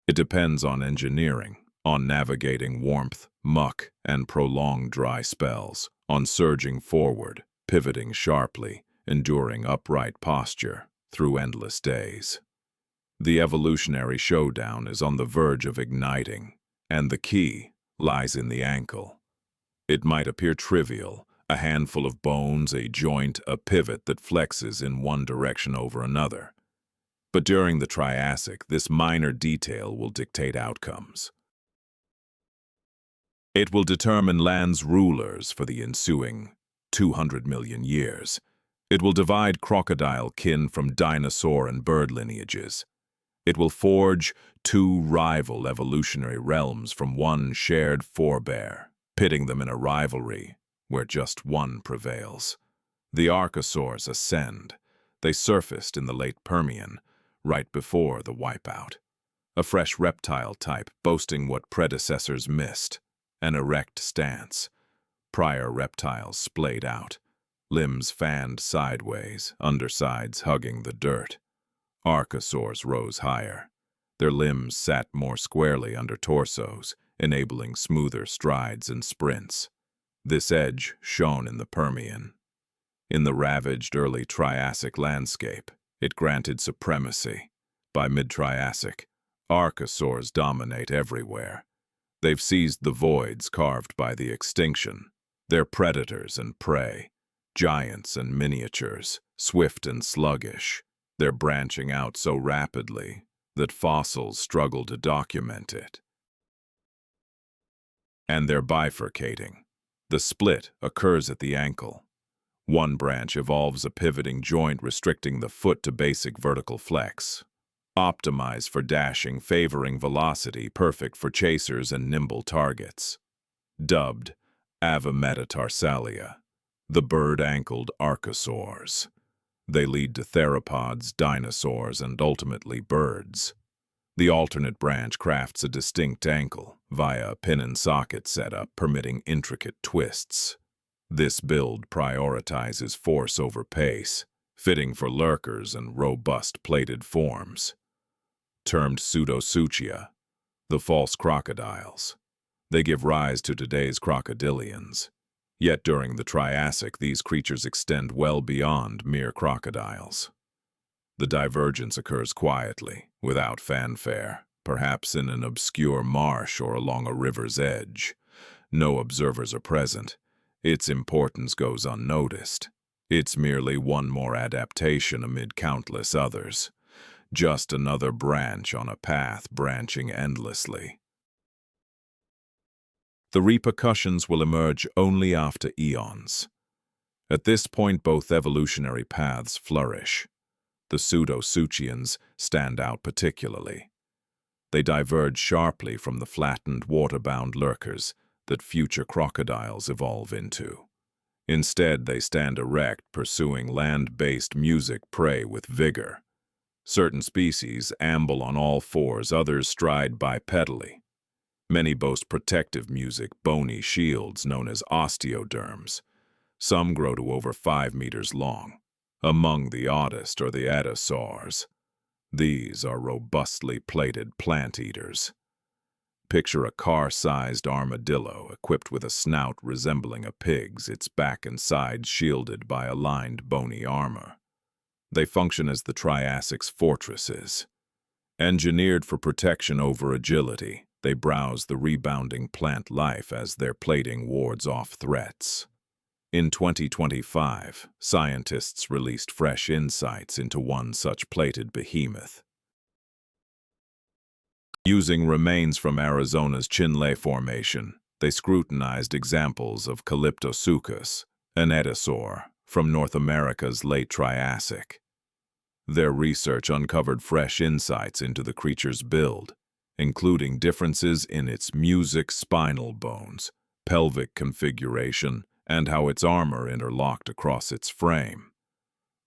It depends on engineering, on navigating warmth, muck, and prolonged dry spells, on surging forward, pivoting sharply, enduring upright posture through endless days. The evolutionary showdown is on the verge of igniting, and the key lies in the ankle. It might appear trivial, a handful of bones, a joint, a pivot that flexes in one direction over another. But during the Triassic, this minor detail will dictate outcomes. It will determine land's rulers for the ensuing 200 million years. It will divide crocodile kin from dinosaur and bird lineages. It will forge 2 rival evolutionary realms from one shared forebear, pitting them in a rivalry where just one prevails. The archosaurs ascend. They surfaced in the late Permian, right before the wipeout. A fresh reptile type boasting what predecessors missed, an erect stance. Prior reptiles splayed out, limbs fanned sideways, undersides hugging the dirt. Archosaurs rose higher. Their limbs sat more squarely under torsos, enabling smoother strides and sprints. This edge shone in the Permian. In the ravaged early Triassic landscape, it granted supremacy. By mid-Triassic, Archosaurs dominate everywhere. They've seized the voids carved by the extinction. They're predators and prey, giants and miniatures, swift and sluggish. They're branching out so rapidly that fossils struggle to document it. And they're bifurcating. The split occurs at the ankle. One branch evolves a pivoting joint restricting the foot to basic vertical flex. Optimized for dashing, favoring velocity, perfect for chasers and nimble targets. Dubbed Avametatarsalia, the bird-ankled archosaurs. They lead to theropods, dinosaurs, and ultimately birds. The alternate branch crafts a distinct ankle via a pin-and-socket setup permitting intricate twists. This build prioritizes force over pace, fitting for lurkers and robust plated forms. Termed pseudosuchia, the false crocodiles. They give rise to today's crocodilians. Yet during the Triassic, these creatures extend well beyond mere crocodiles. The divergence occurs quietly, without fanfare, perhaps in an obscure marsh or along a river's edge. No observers are present. Its importance goes unnoticed. It's merely one more adaptation amid countless others. Just another branch on a path branching endlessly. The repercussions will emerge only after eons. At this point, both evolutionary paths flourish. The pseudosuchians stand out particularly. They diverge sharply from the flattened, water-bound lurkers that future crocodiles evolve into. Instead, they stand erect, pursuing land-based music prey with vigor. Certain species amble on all fours, others stride bipedally. Many boast protective music, bony shields known as osteoderms. Some grow to over 5 meters long. Among the oddest are the atosaurs. These are robustly plated plant eaters. Picture a car-sized armadillo equipped with a snout resembling a pig's, its back and sides shielded by a lined bony armor. They function as the Triassic's fortresses. Engineered for protection over agility, they browse the rebounding plant life as their plating wards off threats. In 2025, scientists released fresh insights into one such plated behemoth. Using remains from Arizona's Chinle Formation, they scrutinized examples of Calyptosuchus, an etosaur, from North America's late Triassic. Their research uncovered fresh insights into the creature's build, including differences in its music spinal bones, pelvic configuration, and how its armor interlocked across its frame.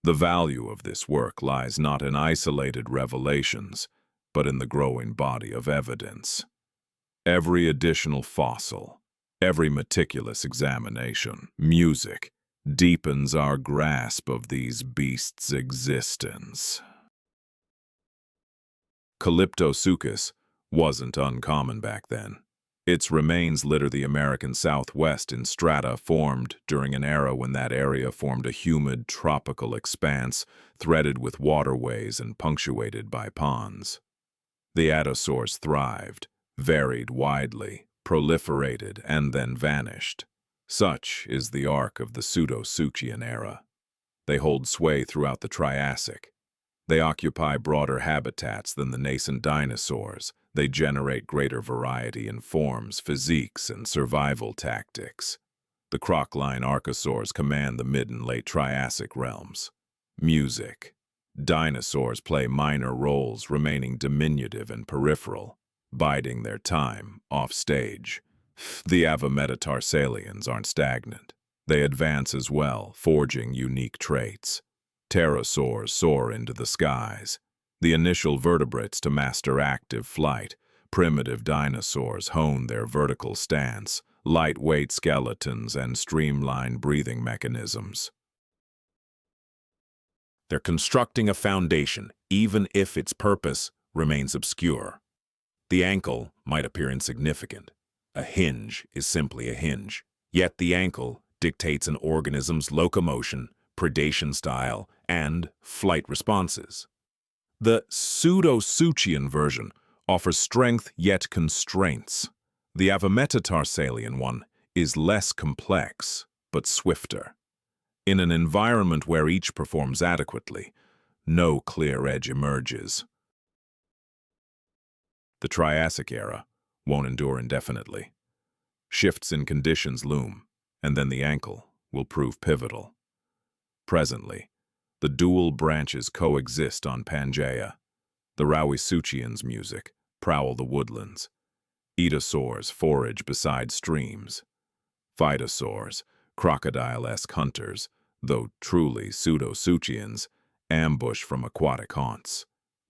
The value of this work lies not in isolated revelations, but in the growing body of evidence. Every additional fossil, every meticulous examination, music, deepens our grasp of these beasts' existence. Calyptosuchus wasn't uncommon back then. Its remains litter the American Southwest in strata formed during an era when that area formed a humid, tropical expanse threaded with waterways and punctuated by ponds. The atosaurs thrived, varied widely, proliferated, and then vanished. Such is the arc of the Pseudosuchian era. They hold sway throughout the Triassic. They occupy broader habitats than the nascent dinosaurs. They generate greater variety in forms, physiques, and survival tactics. The crocline archosaurs command the mid and late Triassic realms. Music. Dinosaurs play minor roles, remaining diminutive and peripheral, biding their time off-stage. The Avametatarsalia aren't stagnant. They advance as well, forging unique traits. Pterosaurs soar into the skies, the initial vertebrates to master active flight. Primitive dinosaurs hone their vertical stance, lightweight skeletons, and streamlined breathing mechanisms. They're constructing a foundation, even if its purpose remains obscure. The ankle might appear insignificant. A hinge is simply a hinge. Yet the ankle dictates an organism's locomotion, predation style, and flight responses. The pseudosuchian version, offers strength yet constraints. The avimetatarsalian one is less complex, but swifter. In an environment where each performs adequately, no clear edge emerges. The Triassic era won't endure indefinitely. Shifts in conditions loom, and then the ankle will prove pivotal. Presently, the dual branches coexist on Pangaea. The Rauisuchians' music prowl the woodlands. Etosaurs forage beside streams. Phytosaurs, crocodile-esque hunters, though truly pseudosuchians, ambush from aquatic haunts.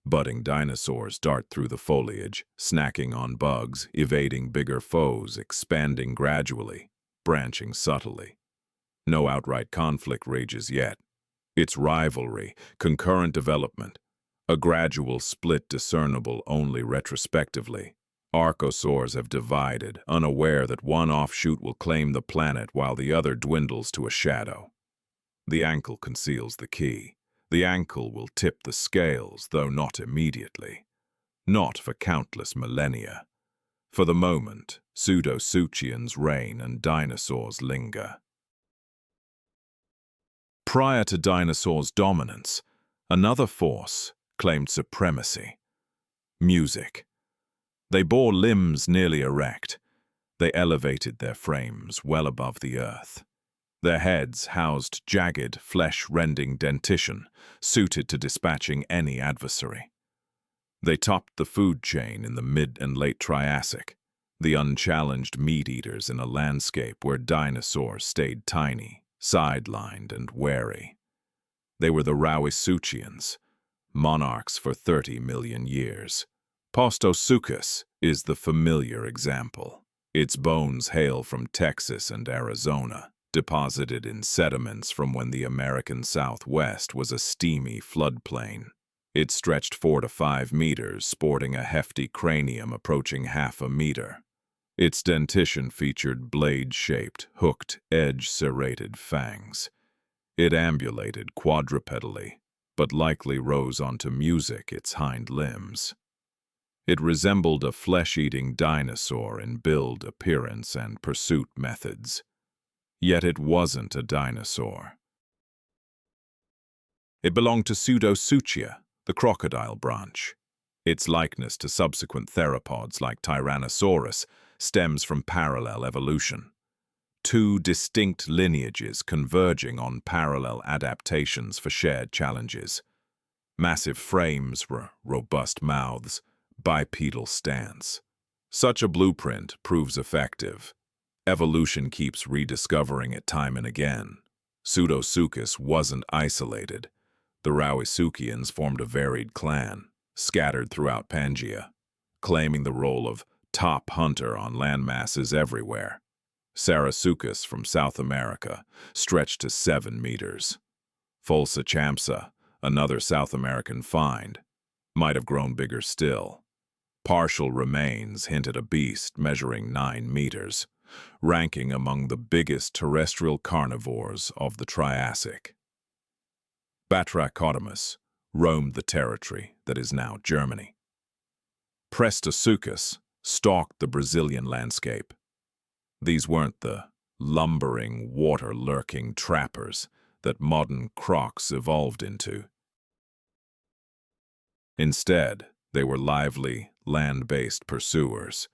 Budding dinosaurs dart through the foliage, snacking on bugs, evading bigger foes, expanding gradually, branching subtly. No outright conflict rages yet. It's rivalry, concurrent development, a gradual split discernible only retrospectively. Archosaurs have divided, unaware that one offshoot will claim the planet while the other dwindles to a shadow. The ankle conceals the key. The ankle will tip the scales, though not immediately. Not for countless millennia. For the moment, pseudosuchians reign and dinosaurs linger. Prior to dinosaurs' dominance, another force claimed supremacy. Music. They bore limbs nearly erect. They elevated their frames well above the earth. Their heads housed jagged, flesh-rending dentition, suited to dispatching any adversary. They topped the food chain in the mid and late Triassic, the unchallenged meat-eaters in a landscape where dinosaurs stayed tiny, sidelined and wary. They were the Rauisuchians, monarchs for 30 million years. Postosuchus is the familiar example. Its bones hail from Texas and Arizona, deposited in sediments from when the American Southwest was a steamy floodplain. It stretched 4 to 5 meters, sporting a hefty cranium approaching half a meter. Its dentition featured blade-shaped, hooked, edge-serrated fangs. It ambulated quadrupedally, but likely rose onto music its hind limbs. It resembled a flesh-eating dinosaur in build, appearance, and pursuit methods. Yet it wasn't a dinosaur. It belonged to Pseudosuchia, the crocodile branch. Its likeness to subsequent theropods like Tyrannosaurus stems from parallel evolution. Two distinct lineages converging on parallel adaptations for shared challenges. Massive frames, robust mouths, bipedal stance. Such a blueprint proves effective. Evolution keeps rediscovering it time and again. Pseudosuchus wasn't isolated. The Rauisuchians formed a varied clan, scattered throughout Pangaea, claiming the role of top hunter on landmasses everywhere. Sarasuchus from South America stretched to 7 meters. Fulsachampsa, another South American find, might have grown bigger still. Partial remains hint at a beast measuring 9 meters, ranking among the biggest terrestrial carnivores of the Triassic. Batrachotomus roamed the territory that is now Germany. Prestosuchus stalked the Brazilian landscape. These weren't the lumbering, water-lurking trappers that modern crocs evolved into. Instead, they were lively, land-based pursuers.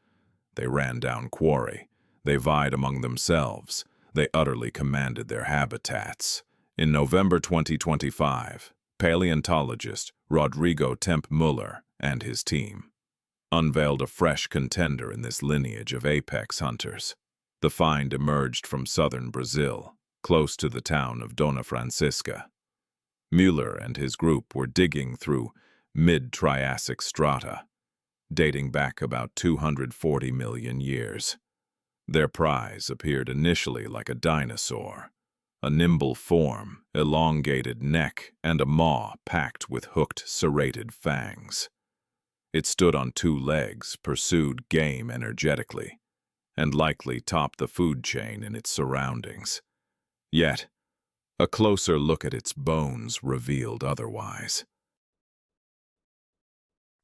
They ran down quarry. They vied among themselves. They utterly commanded their habitats. In November 2025, paleontologist Rodrigo Temp Muller and his team unveiled a fresh contender in this lineage of apex hunters. The find emerged from southern Brazil, close to the town of Dona Francisca. Muller and his group were digging through mid-Triassic strata, dating back about 240 million years. Their prize appeared initially like a dinosaur, a nimble form, elongated neck, and a maw packed with hooked, serrated fangs. It stood on 2 legs, pursued game energetically, and likely topped the food chain in its surroundings. Yet, a closer look at its bones revealed otherwise.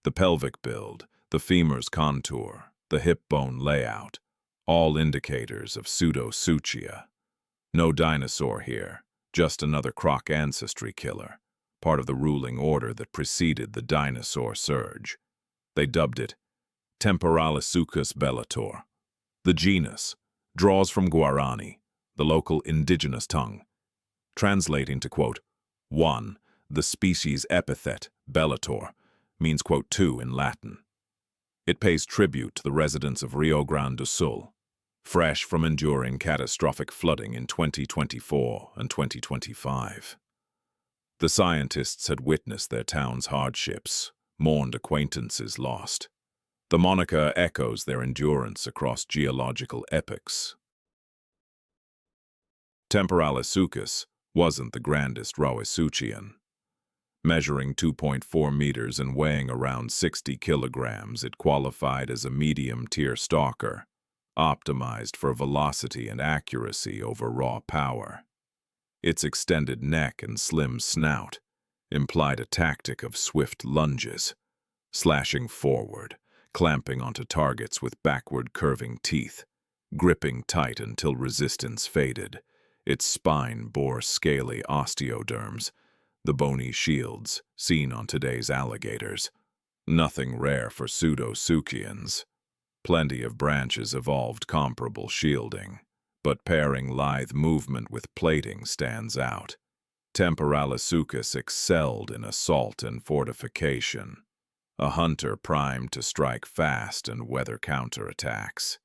The pelvic build, the femur's contour, the hip bone layout, all indicators of pseudosuchia. No dinosaur here, just another croc ancestry killer, part of the ruling order that preceded the dinosaur surge. They dubbed it Temporalesuchus bellator. The genus draws from Guarani, the local indigenous tongue, translating to, quote, one, the species epithet, bellator, means, quote, two in Latin. It pays tribute to the residents of Rio Grande do Sul, fresh from enduring catastrophic flooding in 2024 and 2025. The scientists had witnessed their town's hardships, mourned acquaintances lost. The moniker echoes their endurance across geological epochs. Temporalesuchus wasn't the grandest Rauisuchian. Measuring 2.4 meters and weighing around 60 kilograms, it qualified as a medium-tier stalker, optimized for velocity and accuracy over raw power. Its extended neck and slim snout implied a tactic of swift lunges, slashing forward, clamping onto targets with backward curving teeth, gripping tight until resistance faded. Its spine bore scaly osteoderms, the bony shields seen on today's alligators. Nothing rare for pseudosuchians. Plenty of branches evolved comparable shielding, but pairing lithe movement with plating stands out. Temporalesuchus excelled in assault and fortification, a hunter primed to strike fast and weather counterattacks.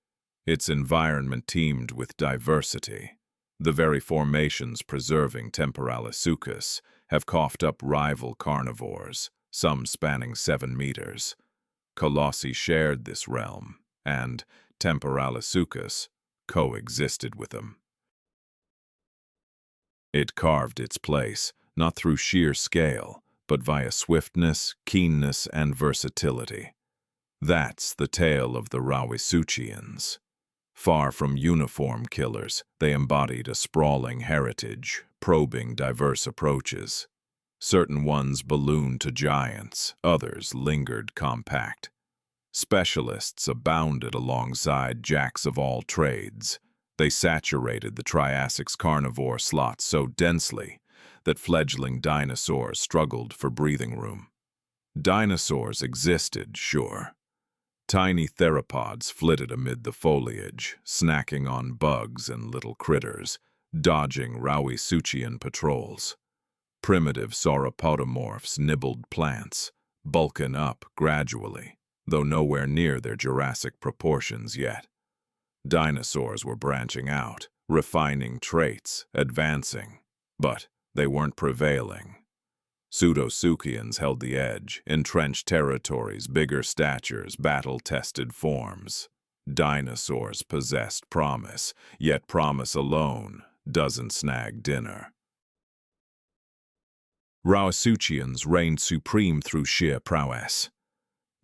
Its environment teemed with diversity. The very formations preserving Temporalesuchus have coughed up rival carnivores, some spanning 7 meters. Colossi shared this realm, and Temporalesuchus coexisted with them. It carved its place, not through sheer scale, but via swiftness, keenness, and versatility. That's the tale of the Rauisuchians. Far from uniform killers, they embodied a sprawling heritage, probing diverse approaches. Certain ones ballooned to giants, others lingered compact. Specialists abounded alongside jacks of all trades. They saturated the Triassic's carnivore slot so densely that fledgling dinosaurs struggled for breathing room. Dinosaurs existed, sure. Tiny theropods flitted amid the foliage, snacking on bugs and little critters, dodging Rauisuchian patrols. Primitive sauropodomorphs nibbled plants, bulking up gradually, though nowhere near their Jurassic proportions yet. Dinosaurs were branching out, refining traits, advancing, but they weren't prevailing. Pseudosuchians held the edge, entrenched territories, bigger statures, battle-tested forms. Dinosaurs possessed promise, yet promise alone doesn't snag dinner. Rauisuchians reigned supreme through sheer prowess.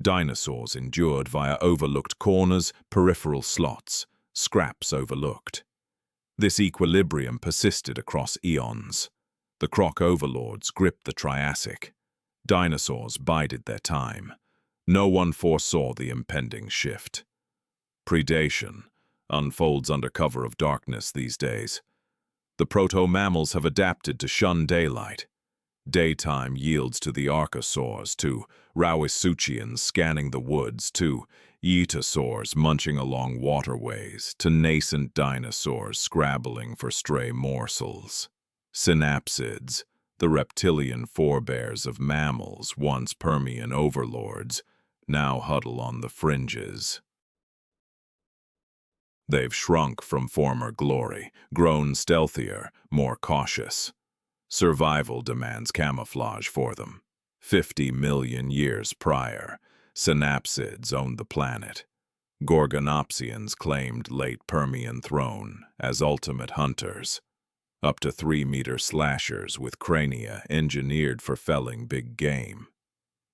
Dinosaurs endured via overlooked corners, peripheral slots, scraps overlooked. This equilibrium persisted across eons. The croc overlords gripped the Triassic. Dinosaurs bided their time. No one foresaw the impending shift. Predation unfolds under cover of darkness these days. The proto-mammals have adapted to shun daylight. Daytime yields to the archosaurs, to Rauisuchians scanning the woods, to yetosaurs munching along waterways, to nascent dinosaurs scrabbling for stray morsels. Synapsids, the reptilian forebears of mammals, once Permian overlords, now huddle on the fringes. They've shrunk from former glory, grown stealthier, more cautious. Survival demands camouflage for them. 50 million years prior, synapsids owned the planet. Gorgonopsians claimed late Permian throne as ultimate hunters. Up to 3-meter slashers with crania engineered for felling big game.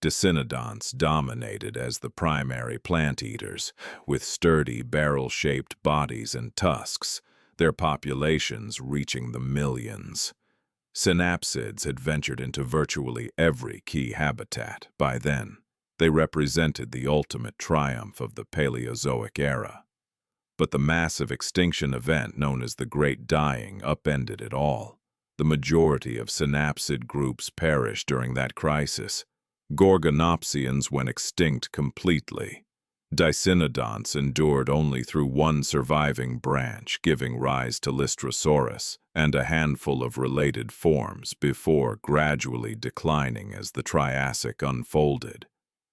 Decinodonts dominated as the primary plant eaters, with sturdy barrel-shaped bodies and tusks, their populations reaching the millions. Synapsids had ventured into virtually every key habitat. By then, They represented the ultimate triumph of the Paleozoic era. But the massive extinction event known as the Great Dying upended it all. The majority of synapsid groups perished during that crisis. Gorgonopsians went extinct completely. Dicynodonts endured only through one surviving branch, giving rise to Lystrosaurus and a handful of related forms before gradually declining as the Triassic unfolded.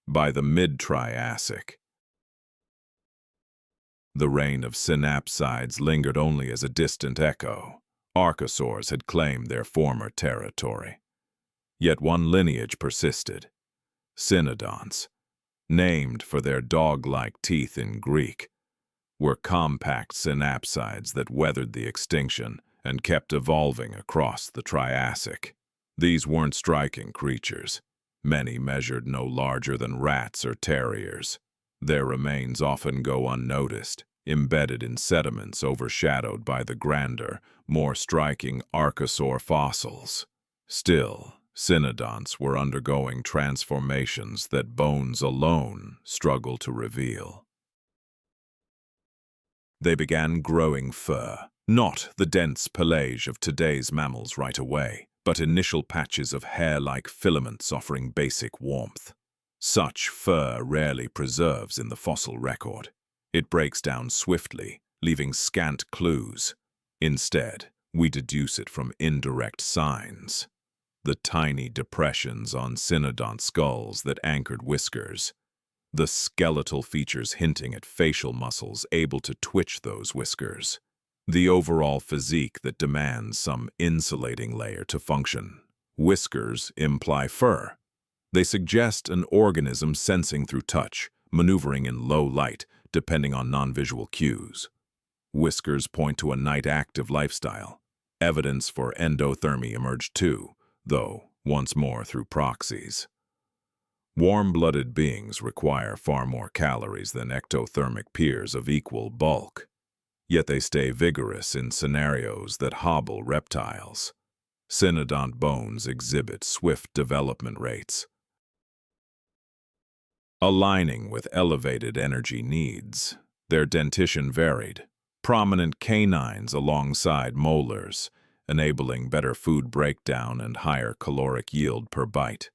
By the mid-Triassic, the reign of synapsids lingered only as a distant echo. Archosaurs had claimed their former territory. Yet one lineage persisted. Cynodonts, named for their dog-like teeth in Greek, were compact synapsids that weathered the extinction and kept evolving across the Triassic. These weren't striking creatures. Many measured no larger than rats or terriers. Their remains often go unnoticed, embedded in sediments overshadowed by the grander, more striking archosaur fossils. Still, cynodonts were undergoing transformations that bones alone struggle to reveal. They began growing fur, not the dense pelage of today's mammals right away, but initial patches of hair-like filaments offering basic warmth. Such fur rarely preserves in the fossil record. It breaks down swiftly, leaving scant clues. Instead, we deduce it from indirect signs. The tiny depressions on cynodont skulls that anchored whiskers. The skeletal features hinting at facial muscles able to twitch those whiskers. The overall physique that demands some insulating layer to function. Whiskers imply fur. They suggest an organism sensing through touch, maneuvering in low light, depending on non-visual cues. Whiskers point to a night-active lifestyle. Evidence for endothermy emerged too, though once more through proxies. Warm-blooded beings require far more calories than ectothermic peers of equal bulk. Yet they stay vigorous in scenarios that hobble reptiles. Cynodont bones exhibit swift development rates, aligning with elevated energy needs. Their dentition varied. Prominent canines alongside molars, enabling better food breakdown and higher caloric yield per bite.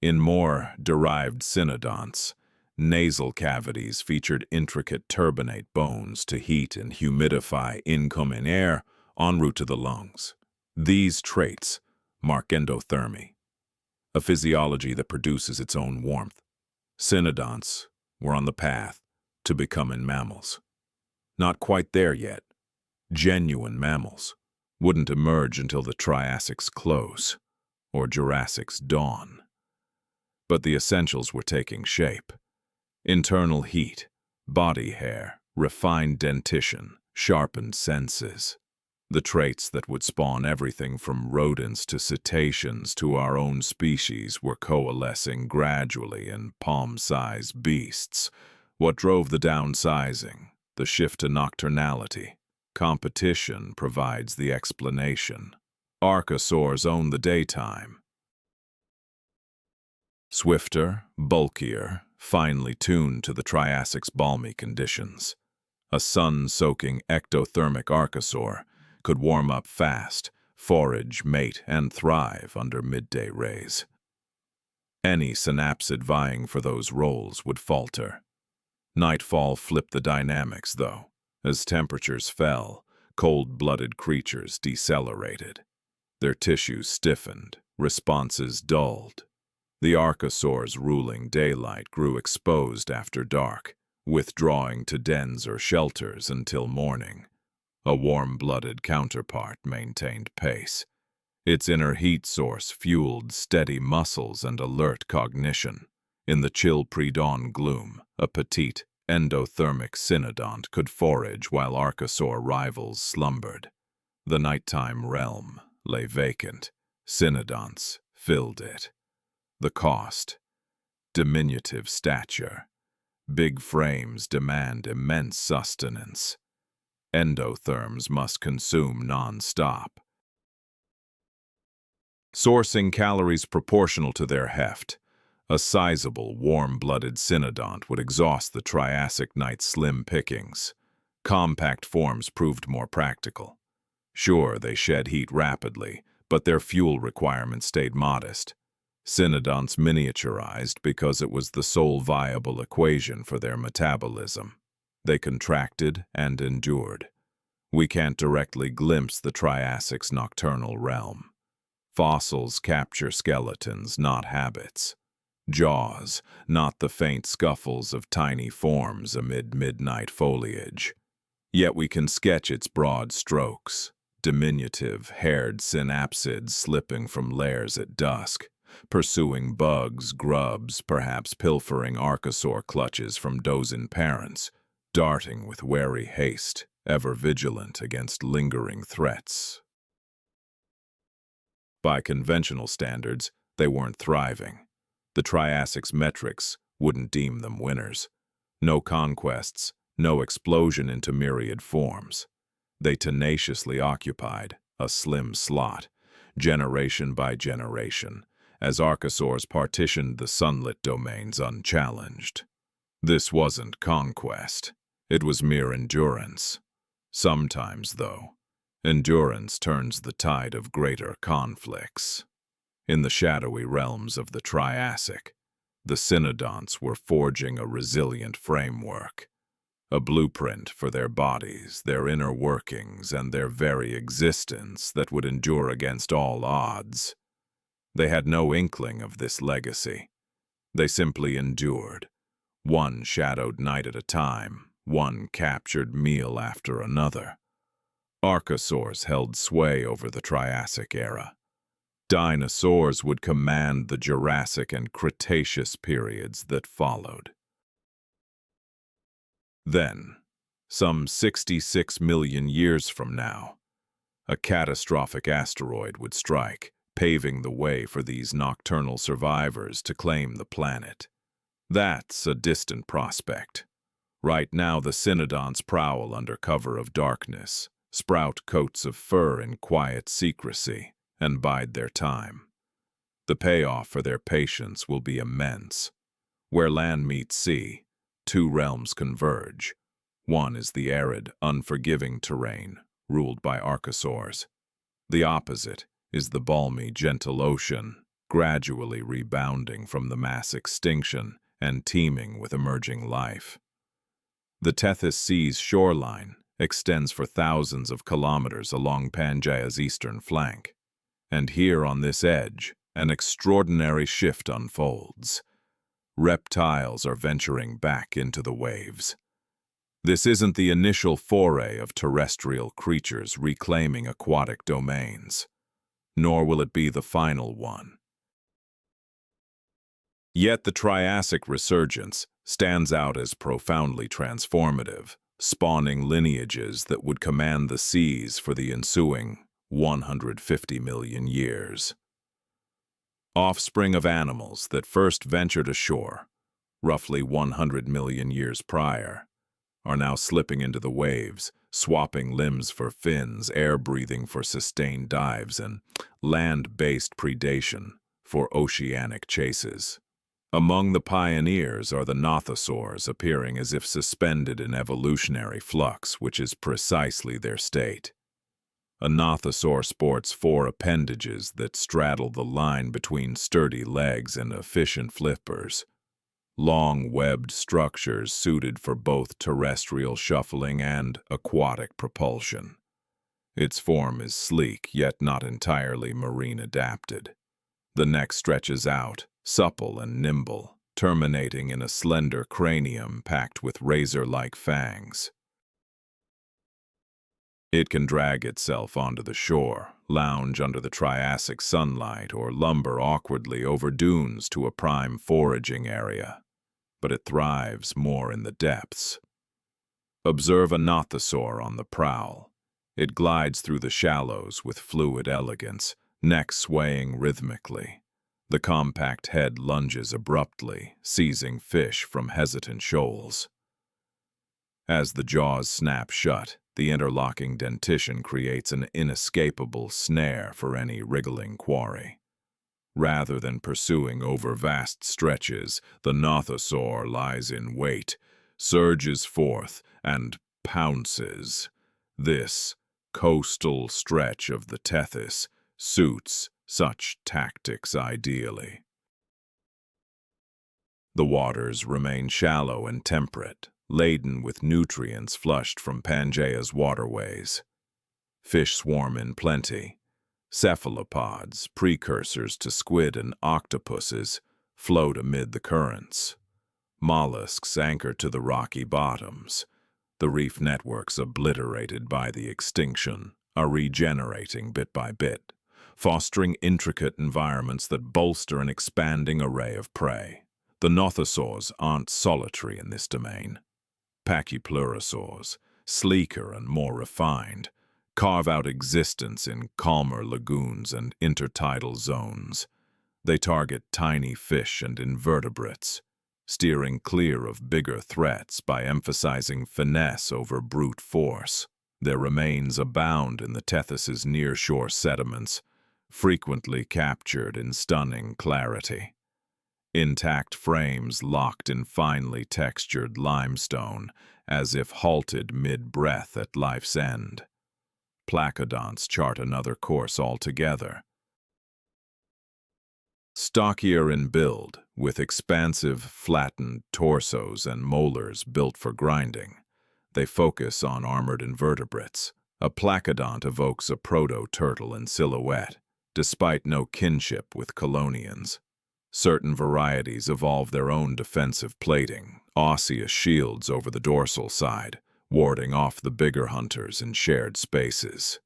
In more derived cynodonts, nasal cavities featured intricate turbinate bones to heat and humidify incoming air en route to the lungs. These traits mark endothermy, a physiology that produces its own warmth. Cynodonts were on the path to becoming mammals. Not quite there yet. Genuine mammals wouldn't emerge until the Triassic's close or Jurassic's dawn. But the essentials were taking shape. Internal heat, body hair, refined dentition, sharpened senses. The traits that would spawn everything from rodents to cetaceans to our own species were coalescing gradually in palm-sized beasts. What drove the downsizing? The shift to nocturnality. Competition provides the explanation. Archosaurs own the daytime. Swifter, bulkier, finely tuned to the Triassic's balmy conditions. A sun-soaking ectothermic archosaur could warm up fast, forage, mate, and thrive under midday rays. Any synapsid vying for those roles would falter. Nightfall flipped the dynamics, though. As temperatures fell, cold-blooded creatures decelerated. Their tissues stiffened, responses dulled. The archosaurs ruling daylight grew exposed after dark, withdrawing to dens or shelters until morning. A warm-blooded counterpart maintained pace. Its inner heat source fueled steady muscles and alert cognition. In the chill pre-dawn gloom, a petite, endothermic cynodont could forage while archosaur rivals slumbered. The nighttime realm lay vacant. Cynodonts filled it. The cost: diminutive stature. Big frames demand immense sustenance. Endotherms must consume non-stop, sourcing calories proportional to their heft. A sizable, warm-blooded cynodont would exhaust the Triassic night's slim pickings. Compact forms proved more practical. Sure, they shed heat rapidly, but their fuel requirements stayed modest. Cynodonts miniaturized because it was the sole viable equation for their metabolism. They contracted and endured. We can't directly glimpse the Triassic's nocturnal realm. Fossils capture skeletons, not habits. Jaws, not the faint scuffles of tiny forms amid midnight foliage. Yet we can sketch its broad strokes, diminutive, haired synapsids slipping from layers at dusk, pursuing bugs, grubs, perhaps pilfering archosaur clutches from dozing parents, darting with wary haste, ever vigilant against lingering threats. By conventional standards, they weren't thriving. The Triassic's metrics wouldn't deem them winners. No conquests, no explosion into myriad forms. They tenaciously occupied a slim slot, generation by generation, as archosaurs partitioned the sunlit domains unchallenged. This wasn't conquest. It was mere endurance. Sometimes, though, endurance turns the tide of greater conflicts. In the shadowy realms of the Triassic, the cynodonts were forging a resilient framework, a blueprint for their bodies, their inner workings, and their very existence that would endure against all odds. They had no inkling of this legacy. They simply endured, one shadowed night at a time, one captured meal after another. Archosaurs held sway over the Triassic era. Dinosaurs would command the Jurassic and Cretaceous periods that followed. Then, some 66 million years from now, a catastrophic asteroid would strike, paving the way for these nocturnal survivors to claim the planet. That's a distant prospect. Right now, the cynodonts prowl under cover of darkness, sprout coats of fur in quiet secrecy, and bide their time. The payoff for their patience will be immense. Where land meets sea, two realms converge. One is the arid, unforgiving terrain, ruled by archosaurs. The opposite is the balmy, gentle ocean, gradually rebounding from the mass extinction and teeming with emerging life. The Tethys Sea's shoreline extends for thousands of kilometers along Pangaea's eastern flank. And here on this edge, an extraordinary shift unfolds. Reptiles are venturing back into the waves. This isn't the initial foray of terrestrial creatures reclaiming aquatic domains, nor will it be the final one. Yet the Triassic resurgence stands out as profoundly transformative, spawning lineages that would command the seas for the ensuing 150 million years. Offspring of animals that first ventured ashore, roughly 100 million years prior, are now slipping into the waves, swapping limbs for fins, air-breathing for sustained dives, and land-based predation for oceanic chases. Among the pioneers are the nothosaurs, appearing as if suspended in evolutionary flux, which is precisely their state. A nothosaur sports four appendages that straddle the line between sturdy legs and efficient flippers, long webbed structures suited for both terrestrial shuffling and aquatic propulsion. Its form is sleek, yet not entirely marine-adapted. The neck stretches out, supple and nimble, terminating in a slender cranium packed with razor-like fangs. It can drag itself onto the shore, lounge under the Triassic sunlight, or lumber awkwardly over dunes to a prime foraging area. But it thrives more in the depths. Observe a nothosaur on the prowl. It glides through the shallows with fluid elegance, neck swaying rhythmically. The compact head lunges abruptly, seizing fish from hesitant shoals. As the jaws snap shut, the interlocking dentition creates an inescapable snare for any wriggling quarry. Rather than pursuing over vast stretches, the nothosaur lies in wait, surges forth, and pounces. This coastal stretch of the Tethys suits such tactics ideally. The waters remain shallow and temperate, laden with nutrients flushed from Pangaea's waterways. Fish swarm in plenty. Cephalopods, precursors to squid and octopuses, float amid the currents. Mollusks anchor to the rocky bottoms. The reef networks obliterated by the extinction are regenerating bit by bit, fostering intricate environments that bolster an expanding array of prey. The nothosaurs aren't solitary in this domain. Pachypleurosaurs, sleeker and more refined, carve out existence in calmer lagoons and intertidal zones. They target tiny fish and invertebrates, steering clear of bigger threats by emphasizing finesse over brute force. Their remains abound in the Tethys's nearshore sediments, frequently captured in stunning clarity. Intact frames locked in finely textured limestone, as if halted mid-breath at life's end. Placodonts chart another course altogether. Stockier in build, with expansive, flattened torsos and molars built for grinding, they focus on armored invertebrates. A placodont evokes a proto-turtle in silhouette, despite no kinship with chelonians. Certain varieties evolve their own defensive plating, osseous shields over the dorsal side, warding off the bigger hunters in shared spaces.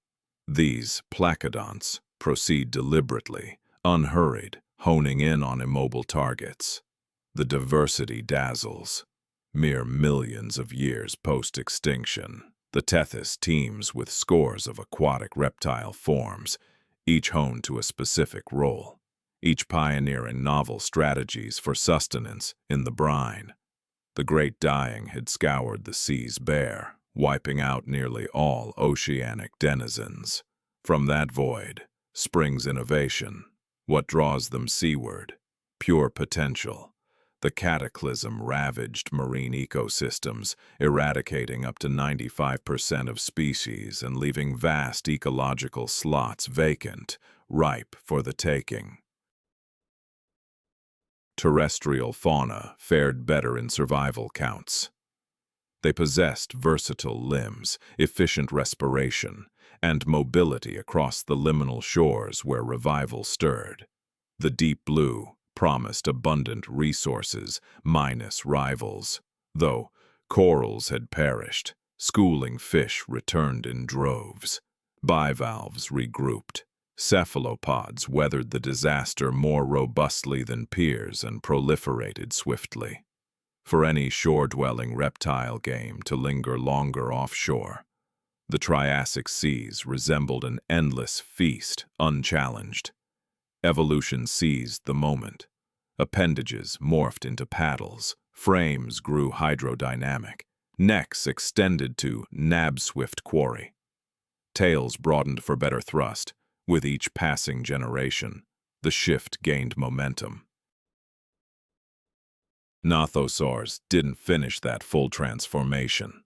These placodonts proceed deliberately, unhurried, honing in on immobile targets. The diversity dazzles. Mere millions of years post-extinction, the Tethys teems with scores of aquatic reptile forms, each honed to a specific role, each pioneering novel strategies for sustenance in the brine. The great dying had scoured the seas bare, wiping out nearly all oceanic denizens. From that void springs innovation. What draws them seaward? Pure potential. The cataclysm ravaged marine ecosystems, eradicating up to 95% of species and leaving vast ecological slots vacant, ripe for the taking. Terrestrial fauna fared better in survival counts. They possessed versatile limbs, efficient respiration, and mobility across the liminal shores where revival stirred. The deep blue promised abundant resources, minus rivals. Though corals had perished, schooling fish returned in droves. Bivalves regrouped. Cephalopods weathered the disaster more robustly than peers and proliferated swiftly. For any shore-dwelling reptile game to linger longer offshore, the Triassic seas resembled an endless feast, unchallenged. Evolution seized the moment. Appendages morphed into paddles, frames grew hydrodynamic, necks extended to nab-swift quarry. Tails broadened for better thrust. With each passing generation, the shift gained momentum. Nothosaurs didn't finish that full transformation.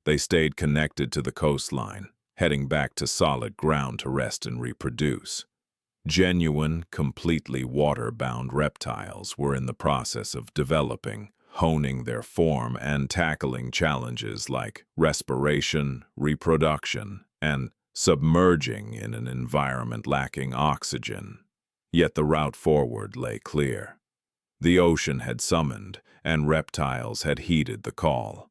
They stayed connected to the coastline, heading back to solid ground to rest and reproduce. Genuine, completely water-bound reptiles were in the process of developing, honing their form and tackling challenges like respiration, reproduction, and submerging in an environment lacking oxygen. Yet the route forward lay clear. The ocean had summoned, and reptiles had heeded the call.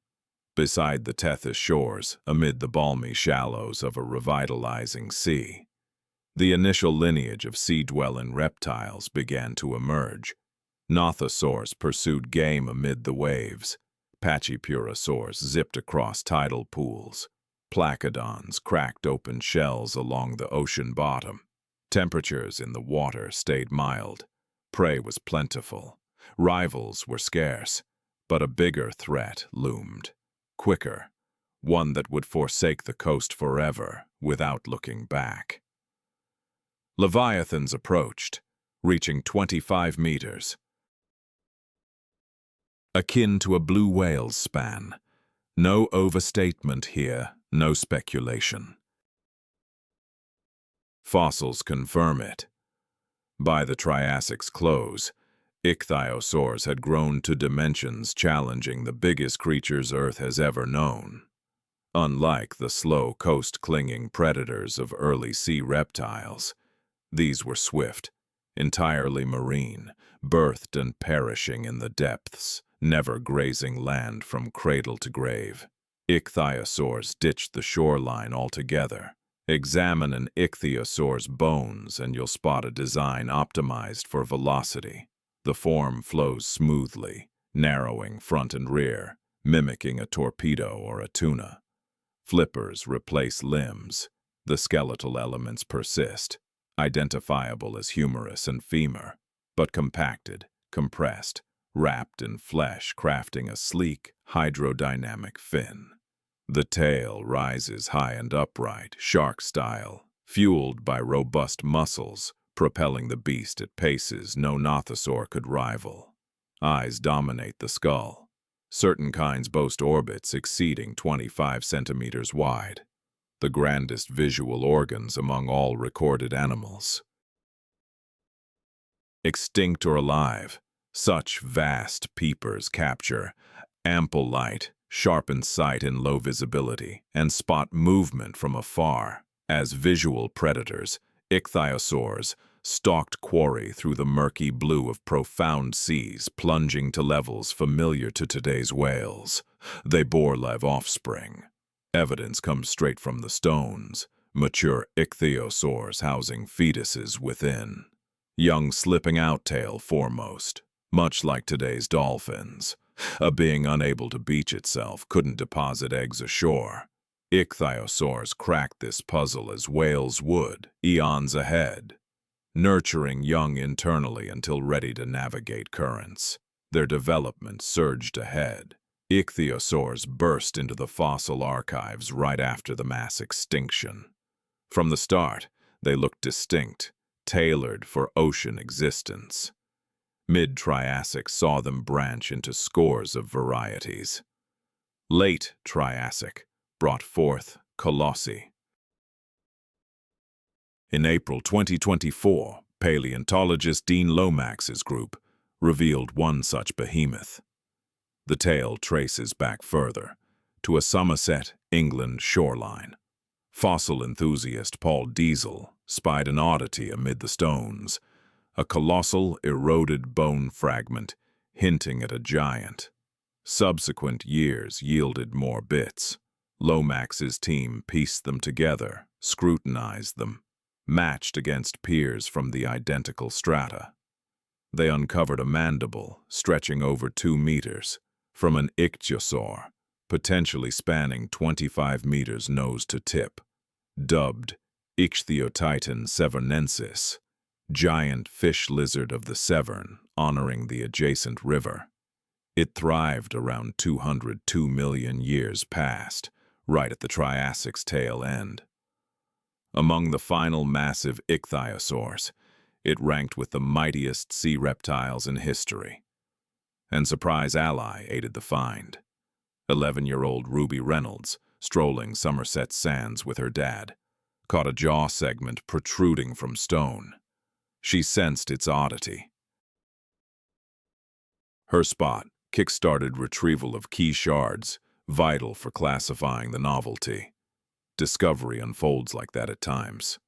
Beside the Tethys shores, amid the balmy shallows of a revitalizing sea, the initial lineage of sea-dwelling reptiles began to emerge. Nothosaurs pursued game amid the waves. Pachypleurosaurs zipped across tidal pools. Placodons cracked open shells along the ocean bottom. Temperatures in the water stayed mild. Prey was plentiful. Rivals were scarce. But a bigger threat loomed. Quicker. One that would forsake the coast forever without looking back. Leviathans approached. reaching 25 meters. Akin to a blue whale's span. No overstatement here, no speculation. Fossils confirm it. By the Triassic's close, ichthyosaurs had grown to dimensions challenging the biggest creatures Earth has ever known. Unlike the slow coast-clinging predators of early sea reptiles, these were swift, entirely marine, birthed and perishing in the depths, never grazing land from cradle to grave. Ichthyosaurs ditched the shoreline altogether. Examine an ichthyosaur's bones and you'll spot a design optimized for velocity. The form flows smoothly, narrowing front and rear, mimicking a torpedo or a tuna. Flippers replace limbs. The skeletal elements persist, identifiable as humerus and femur, but compacted, compressed, wrapped in flesh, crafting a sleek, hydrodynamic fin. The tail rises high and upright, shark-style, fueled by robust muscles, propelling the beast at paces no nothosaur could rival. Eyes dominate the skull. Certain kinds boast orbits exceeding 25 centimeters wide, the grandest visual organs among all recorded animals. Extinct or alive, such vast peepers capture ample light, sharpen sight in low visibility, and spot movement from afar. As visual predators, ichthyosaurs stalked quarry through the murky blue of profound seas, plunging to levels familiar to today's whales. They bore live offspring. Evidence comes straight from the stones, mature ichthyosaurs housing fetuses within. Young slipping out tail foremost, much like today's dolphins. A being unable to beach itself couldn't deposit eggs ashore. Ichthyosaurs cracked this puzzle as whales would, eons ahead, nurturing young internally until ready to navigate currents. Their development surged ahead. Ichthyosaurs burst into the fossil archives right after the mass extinction. From the start, they looked distinct, tailored for ocean existence. Mid-Triassic saw them branch into scores of varieties. Late Triassic brought forth colossi. In April 2024, paleontologist Dean Lomax's group revealed one such behemoth. The tale traces back further, to a Somerset, England shoreline. Fossil enthusiast Paul Diesel spied an oddity amid the stones, a colossal, eroded bone fragment hinting at a giant. Subsequent years yielded more bits. Lomax's team pieced them together, scrutinized them, matched against peers from the identical strata. They uncovered a mandible stretching over 2 meters from an ichthyosaur, potentially spanning 25 meters nose to tip, dubbed Ichthyotitan severnensis, giant fish lizard of the Severn, honoring the adjacent river. It thrived around 202 million years past, right at the Triassic's tail end. Among the final massive ichthyosaurs, it ranked with the mightiest sea reptiles in history. And surprise ally aided the find. 11-year-old Ruby Reynolds, strolling Somerset sands with her dad, caught a jaw segment protruding from stone. She sensed its oddity. Her spot kick-started retrieval of key shards, vital for classifying the novelty. Discovery unfolds like that at times.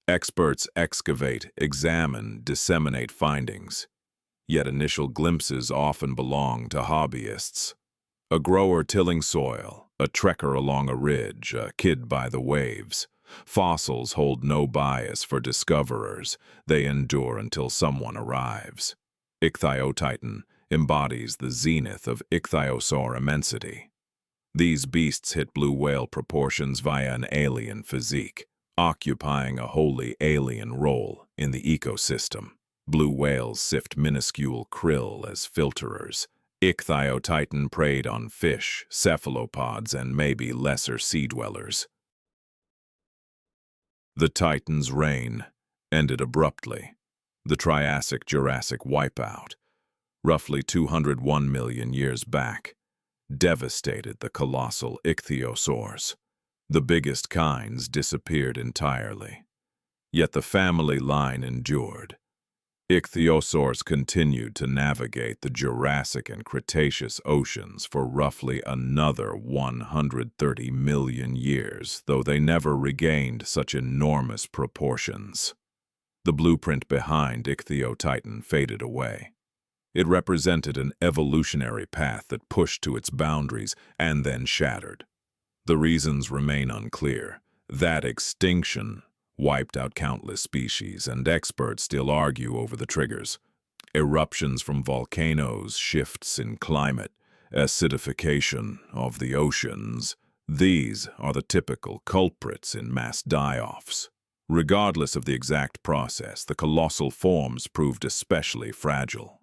Experts excavate, examine, disseminate findings, yet initial glimpses often belong to hobbyists. A grower tilling soil, a trekker along a ridge, a kid by the waves. Fossils hold no bias for discoverers. They endure until someone arrives. Ichthyotitan embodies the zenith of ichthyosaur immensity. These beasts hit blue whale proportions via an alien physique, occupying a wholly alien role in the ecosystem. Blue whales sift minuscule krill as filterers. Ichthyotitan preyed on fish, cephalopods, and maybe lesser sea dwellers. The Titan's reign ended abruptly. The Triassic-Jurassic wipeout, roughly 201 million years back, devastated the colossal ichthyosaurs. The biggest kinds disappeared entirely. Yet the family line endured. Ichthyosaurs continued to navigate the Jurassic and Cretaceous oceans for roughly another 130 million years, though they never regained such enormous proportions. The blueprint behind Ichthyotitan faded away. It represented an evolutionary path that pushed to its boundaries and then shattered. The reasons remain unclear. That extinction wiped out countless species, and experts still argue over the triggers. Eruptions from volcanoes, shifts in climate, acidification of the oceans. These are the typical culprits in mass die-offs. Regardless of the exact process, the colossal forms proved especially fragile.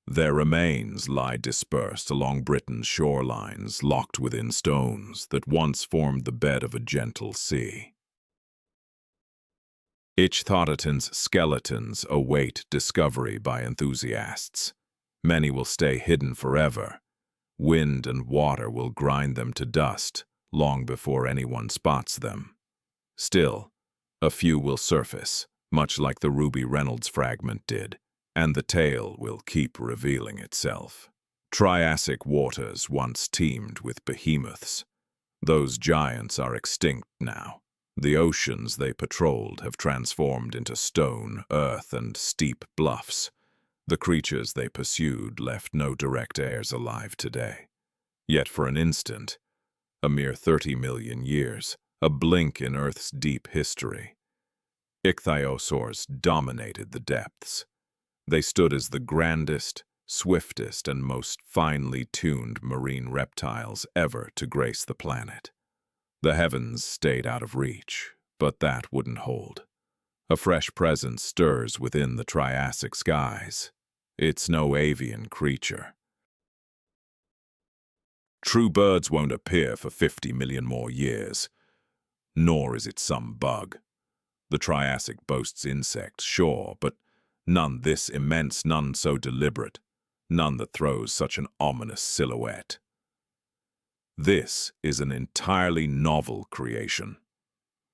Their remains lie dispersed along Britain's shorelines, locked within stones that once formed the bed of a gentle sea. Ichthyotitan's skeletons await discovery by enthusiasts. Many will stay hidden forever. Wind and water will grind them to dust long before anyone spots them. Still, a few will surface, much like the Ruby Reynolds fragment did, and the tale will keep revealing itself. Triassic waters once teemed with behemoths. Those giants are extinct now. The oceans they patrolled have transformed into stone, earth, and steep bluffs. The creatures they pursued left no direct heirs alive today. Yet for an instant, a mere 30 million years, a blink in Earth's deep history, ichthyosaurs dominated the depths. They stood as the grandest, swiftest, and most finely tuned marine reptiles ever to grace the planet. The heavens stayed out of reach, but that wouldn't hold. A fresh presence stirs within the Triassic skies. It's no avian creature. True birds won't appear for 50 million more years, nor is it some bug. The Triassic boasts insects, sure, but none this immense, none so deliberate, none that throws such an ominous silhouette. This is an entirely novel creation.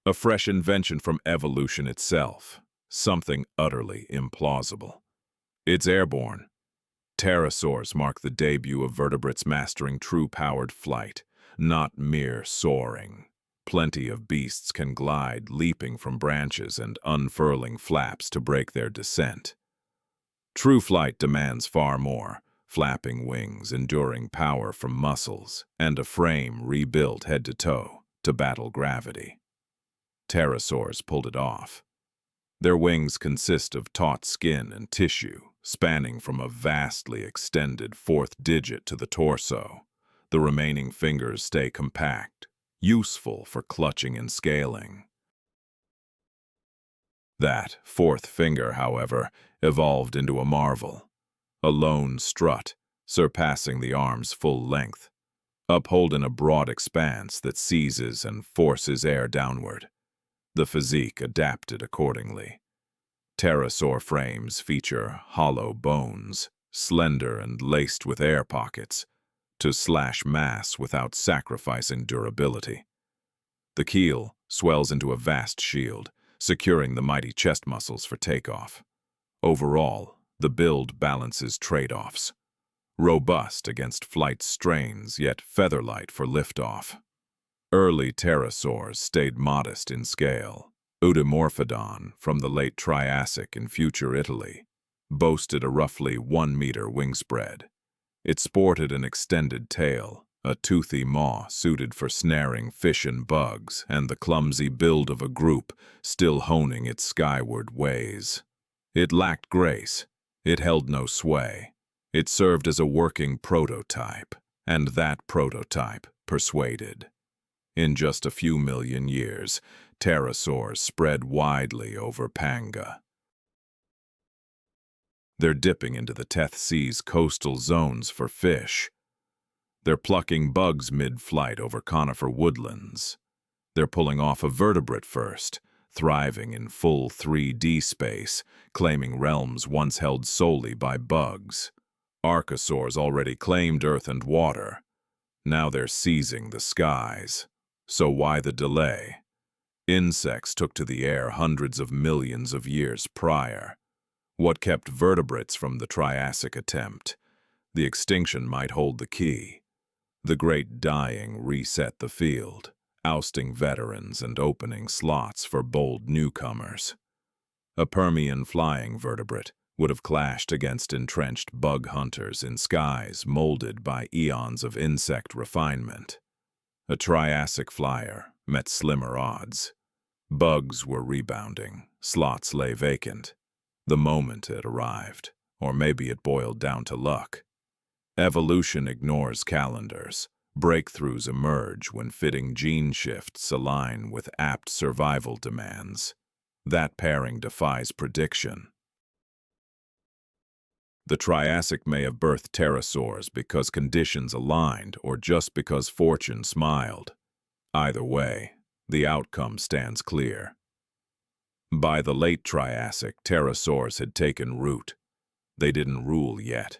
A fresh invention from evolution itself, something utterly implausible. It's airborne. Pterosaurs mark the debut of vertebrates mastering true powered flight, not mere soaring. Plenty of beasts can glide, leaping from branches and unfurling flaps to break their descent. True flight demands far more. Flapping wings, enduring power from muscles, and a frame rebuilt head to toe to battle gravity. Pterosaurs pulled it off. Their wings consist of taut skin and tissue, spanning from a vastly extended fourth digit to the torso. The remaining fingers stay compact, useful for clutching and scaling. That fourth finger, however, evolved into a marvel. A lone strut, surpassing the arm's full length, upholding a broad expanse that seizes and forces air downward. The physique adapted accordingly. Pterosaur frames feature hollow bones, slender and laced with air pockets, to slash mass without sacrificing durability. The keel swells into a vast shield, securing the mighty chest muscles for takeoff. Overall, the build balances trade-offs. Robust against flight strains, yet featherlight for liftoff. Early pterosaurs stayed modest in scale. Eudomorphodon, from the late Triassic in future Italy, boasted a roughly 1-meter wingspread. It sported an extended tail, a toothy maw suited for snaring fish and bugs, and the clumsy build of a group still honing its skyward ways. It lacked grace. It held no sway. It served as a working prototype, and that prototype persuaded. In just a few million years, pterosaurs spread widely over Panga. They're dipping into the Teth Sea's coastal zones for fish. They're plucking bugs mid-flight over conifer woodlands. They're pulling off a vertebrate first, thriving in full 3D space, claiming realms once held solely by bugs. Archosaurs already claimed Earth and water. Now they're seizing the skies. So why the delay? Insects took to the air hundreds of millions of years prior. What kept vertebrates from the Triassic attempt? The extinction might hold the key. The Great Dying reset the field, ousting veterans and opening slots for bold newcomers. A Permian flying vertebrate would have clashed against entrenched bug hunters in skies molded by eons of insect refinement. A Triassic flyer met slimmer odds. Bugs were rebounding, slots lay vacant. The moment it arrived, or maybe it boiled down to luck. Evolution ignores calendars. Breakthroughs emerge when fitting gene shifts align with apt survival demands. That pairing defies prediction. The Triassic may have birthed pterosaurs because conditions aligned or just because fortune smiled. Either way, the outcome stands clear. By the late Triassic, pterosaurs had taken root. They didn't rule yet.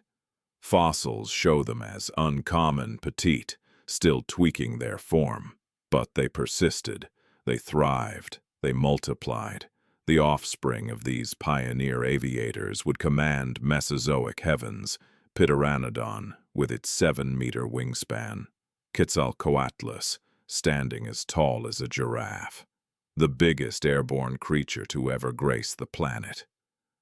Fossils show them as uncommon petite, still tweaking their form. But they persisted, they thrived, they multiplied. The offspring of these pioneer aviators would command Mesozoic heavens, Pteranodon with its 7-meter wingspan, Quetzalcoatlus standing as tall as a giraffe, the biggest airborne creature to ever grace the planet.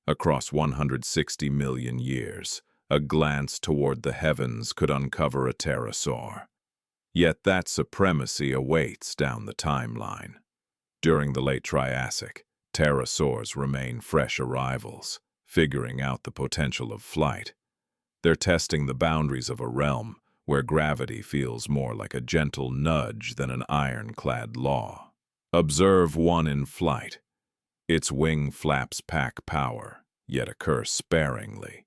Across 160 million years, a glance toward the heavens could uncover a pterosaur. Yet that supremacy awaits down the timeline. During the late Triassic, pterosaurs remain fresh arrivals, figuring out the potential of flight. They're testing the boundaries of a realm where gravity feels more like a gentle nudge than an ironclad law. Observe one in flight. Its wing flaps pack power, yet occur sparingly.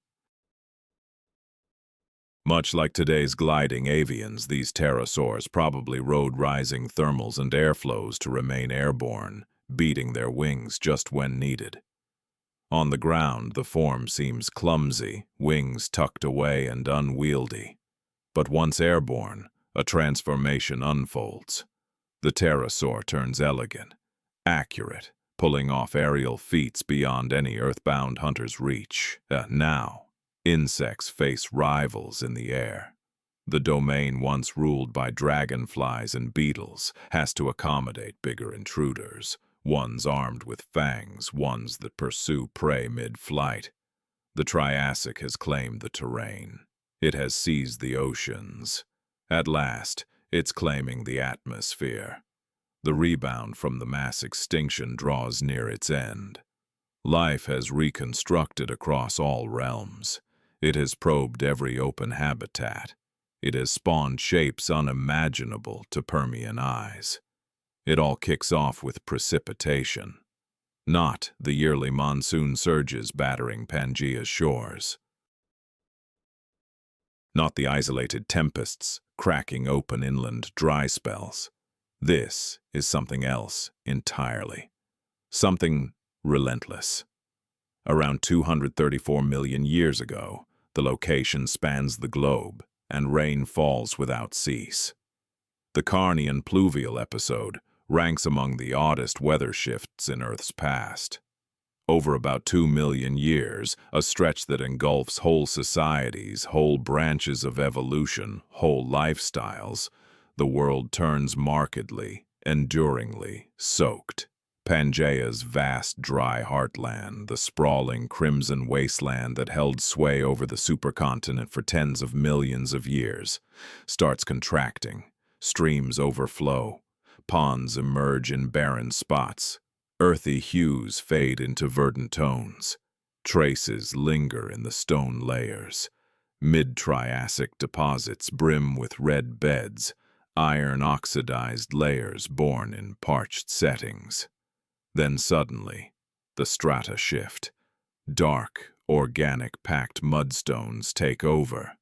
Much like today's gliding avians, these pterosaurs probably rode rising thermals and airflows to remain airborne, beating their wings just when needed. On the ground, the form seems clumsy, wings tucked away and unwieldy. But once airborne, a transformation unfolds. The pterosaur turns elegant, accurate, pulling off aerial feats beyond any earthbound hunter's reach. Now, insects face rivals in the air. The domain once ruled by dragonflies and beetles has to accommodate bigger intruders, ones armed with fangs, ones that pursue prey mid-flight. The Triassic has claimed the terrain. It has seized the oceans. At last, it's claiming the atmosphere. The rebound from the mass extinction draws near its end. Life has reconstructed across all realms. It has probed every open habitat. It has spawned shapes unimaginable to Permian eyes. It all kicks off with precipitation. Not the yearly monsoon surges battering Pangaea's shores. Not the isolated tempests cracking open inland dry spells. This is something else entirely. Something relentless. Around 234 million years ago, the location spans the globe, and rain falls without cease. The Carnian pluvial episode ranks among the oddest weather shifts in Earth's past. Over about 2 million years, a stretch that engulfs whole societies, whole branches of evolution, whole lifestyles, the world turns markedly, enduringly soaked. Pangaea's vast dry heartland, the sprawling crimson wasteland that held sway over the supercontinent for tens of millions of years, starts contracting. Streams overflow. Ponds emerge in barren spots. Earthy hues fade into verdant tones. Traces linger in the stone layers. Mid-Triassic deposits brim with red beds, iron-oxidized layers born in parched settings. Then suddenly, the strata shift. Dark, organic-packed mudstones take over.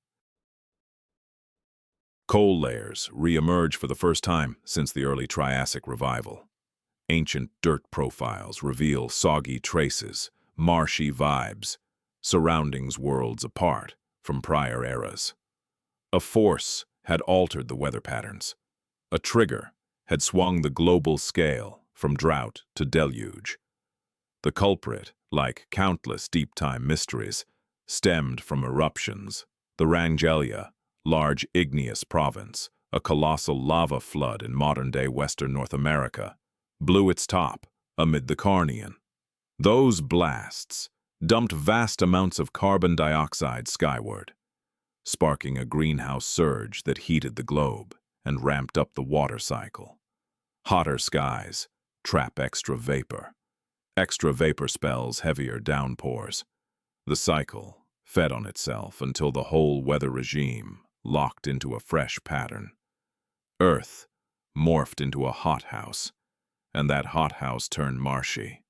Coal layers re-emerge for the first time since the early Triassic revival. Ancient dirt profiles reveal soggy traces, marshy vibes, surroundings worlds apart from prior eras. A force had altered the weather patterns. A trigger had swung the global scale from drought to deluge. The culprit, like countless deep-time mysteries, stemmed from eruptions. The Rangelia, large igneous province, a colossal lava flood in modern-day western North America, blew its top amid the Carnian. Those blasts dumped vast amounts of carbon dioxide skyward, sparking a greenhouse surge that heated the globe and ramped up the water cycle. Hotter skies trap extra vapor. Extra vapor spells heavier downpours. The cycle fed on itself until the whole weather regime locked into a fresh pattern. Earth morphed into a hothouse, and that hothouse turned marshy.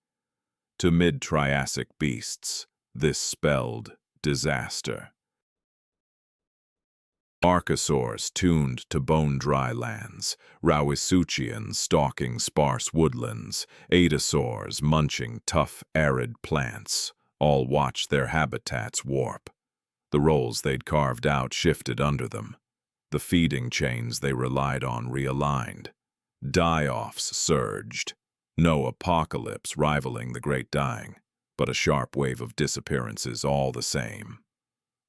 To mid-Triassic beasts, this spelled disaster. Archosaurs tuned to bone-dry lands, Rauisuchians stalking sparse woodlands, Adasaurs munching tough, arid plants, all watched their habitats warp. The roles they'd carved out shifted under them. The feeding chains they relied on realigned. Die-offs surged. No apocalypse rivaling the Great Dying, but a sharp wave of disappearances all the same.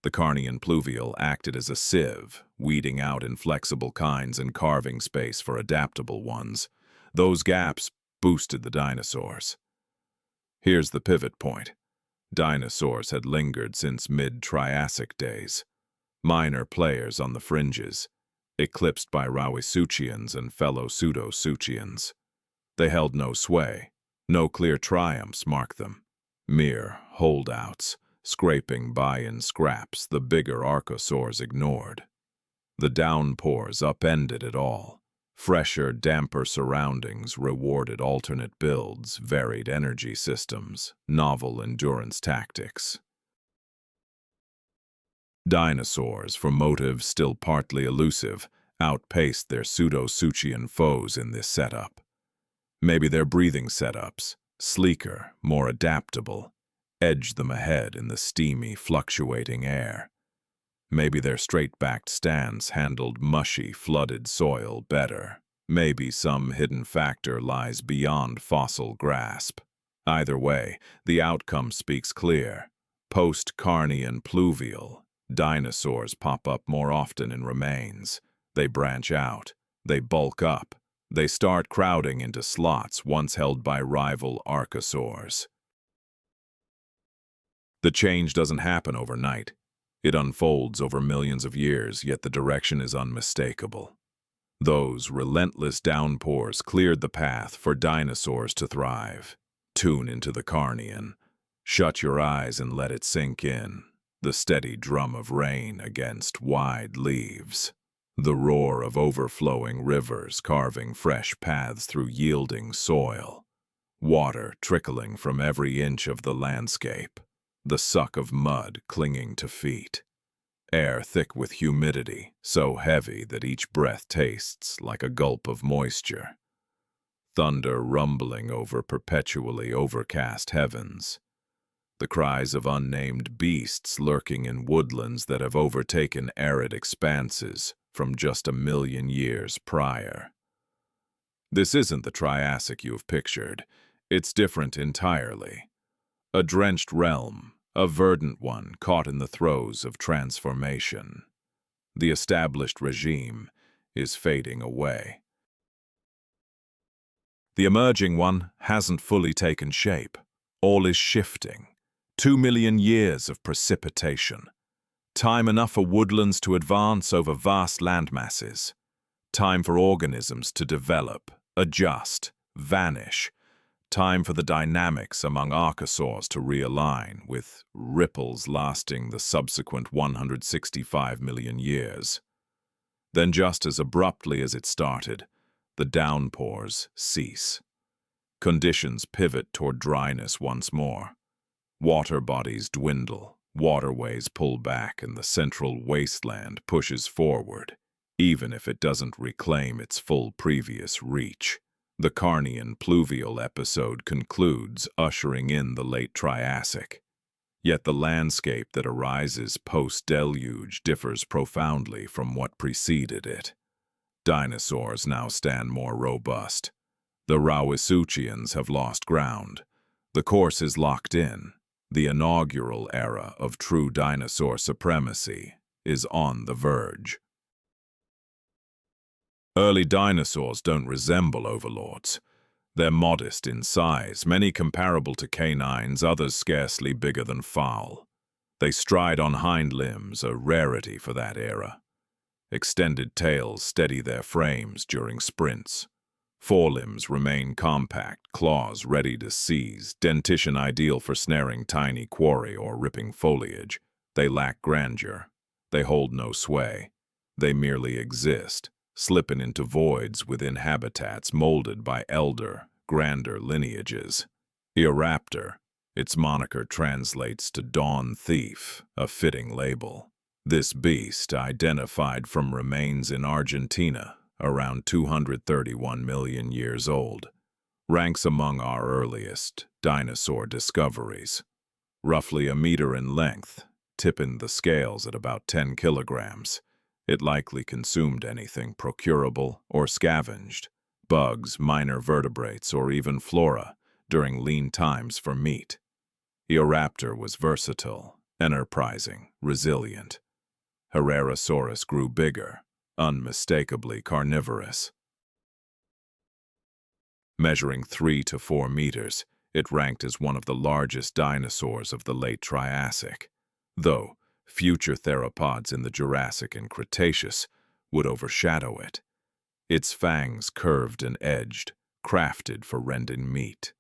The Carnian pluvial acted as a sieve, weeding out inflexible kinds and carving space for adaptable ones. Those gaps boosted the dinosaurs. Here's the pivot point. Dinosaurs had lingered since mid-Triassic days. Minor players on the fringes, eclipsed by Rauisuchians and fellow Pseudosuchians. They held no sway. No clear triumphs marked them. Mere holdouts, scraping by in scraps the bigger archosaurs ignored. The downpours upended it all. Fresher, damper surroundings rewarded alternate builds, varied energy systems, novel endurance tactics. Dinosaurs, for motives still partly elusive, outpaced their Pseudosuchian foes in this setup. Maybe their breathing setups, sleeker, more adaptable, edged them ahead in the steamy, fluctuating air. Maybe their straight-backed stance handled mushy, flooded soil better. Maybe some hidden factor lies beyond fossil grasp. Either way, the outcome speaks clear. Post-Carnian pluvial, dinosaurs pop up more often in remains. They branch out. They bulk up. They start crowding into slots once held by rival archosaurs. The change doesn't happen overnight. It unfolds over millions of years, yet the direction is unmistakable. Those relentless downpours cleared the path for dinosaurs to thrive. Tune into the Carnian. Shut your eyes and let it sink in. The steady drum of rain against wide leaves. The roar of overflowing rivers carving fresh paths through yielding soil. Water trickling from every inch of the landscape. The suck of mud clinging to feet. Air thick with humidity, so heavy that each breath tastes like a gulp of moisture. Thunder rumbling over perpetually overcast heavens. The cries of unnamed beasts lurking in woodlands that have overtaken arid expanses from just 1,000,000 years prior. This isn't the Triassic you've pictured. It's different entirely. A drenched realm, a verdant one caught in the throes of transformation. The established regime is fading away. The emerging one hasn't fully taken shape. All is shifting. 2,000,000 years of precipitation. Time enough for woodlands to advance over vast landmasses. Time for organisms to develop, adjust, vanish. Time for the dynamics among archosaurs to realign, with ripples lasting the subsequent 165 million years. Then just as abruptly as it started, the downpours cease. Conditions pivot toward dryness once more. Water bodies dwindle, waterways pull back, and the central wasteland pushes forward, even if it doesn't reclaim its full previous reach. The Carnian pluvial episode concludes, ushering in the late Triassic. Yet the landscape that arises post-deluge differs profoundly from what preceded it. Dinosaurs now stand more robust. The Rauisuchians have lost ground. The course is locked in. The inaugural era of true dinosaur supremacy is on the verge. Early dinosaurs don't resemble overlords. They're modest in size, many comparable to canines, others scarcely bigger than fowl. They stride on hind limbs, a rarity for that era. Extended tails steady their frames during sprints. Forelimbs remain compact, claws ready to seize, dentition ideal for snaring tiny quarry or ripping foliage. They lack grandeur. They hold no sway. They merely exist, slipping into voids within habitats molded by elder, grander lineages. Eoraptor, its moniker translates to dawn thief, a fitting label. This beast, identified from remains in Argentina, around 231 million years old, ranks among our earliest dinosaur discoveries. Roughly a meter in length, tipping the scales at about 10 kilograms, it likely consumed anything procurable or scavenged, bugs, minor vertebrates, or even flora, during lean times for meat. Eoraptor was versatile, enterprising, resilient. Herrerasaurus grew bigger, unmistakably carnivorous. Measuring 3 to 4 meters, it ranked as one of the largest dinosaurs of the late Triassic, though future theropods in the Jurassic and Cretaceous would overshadow it. Its fangs curved and edged, crafted for rending meat.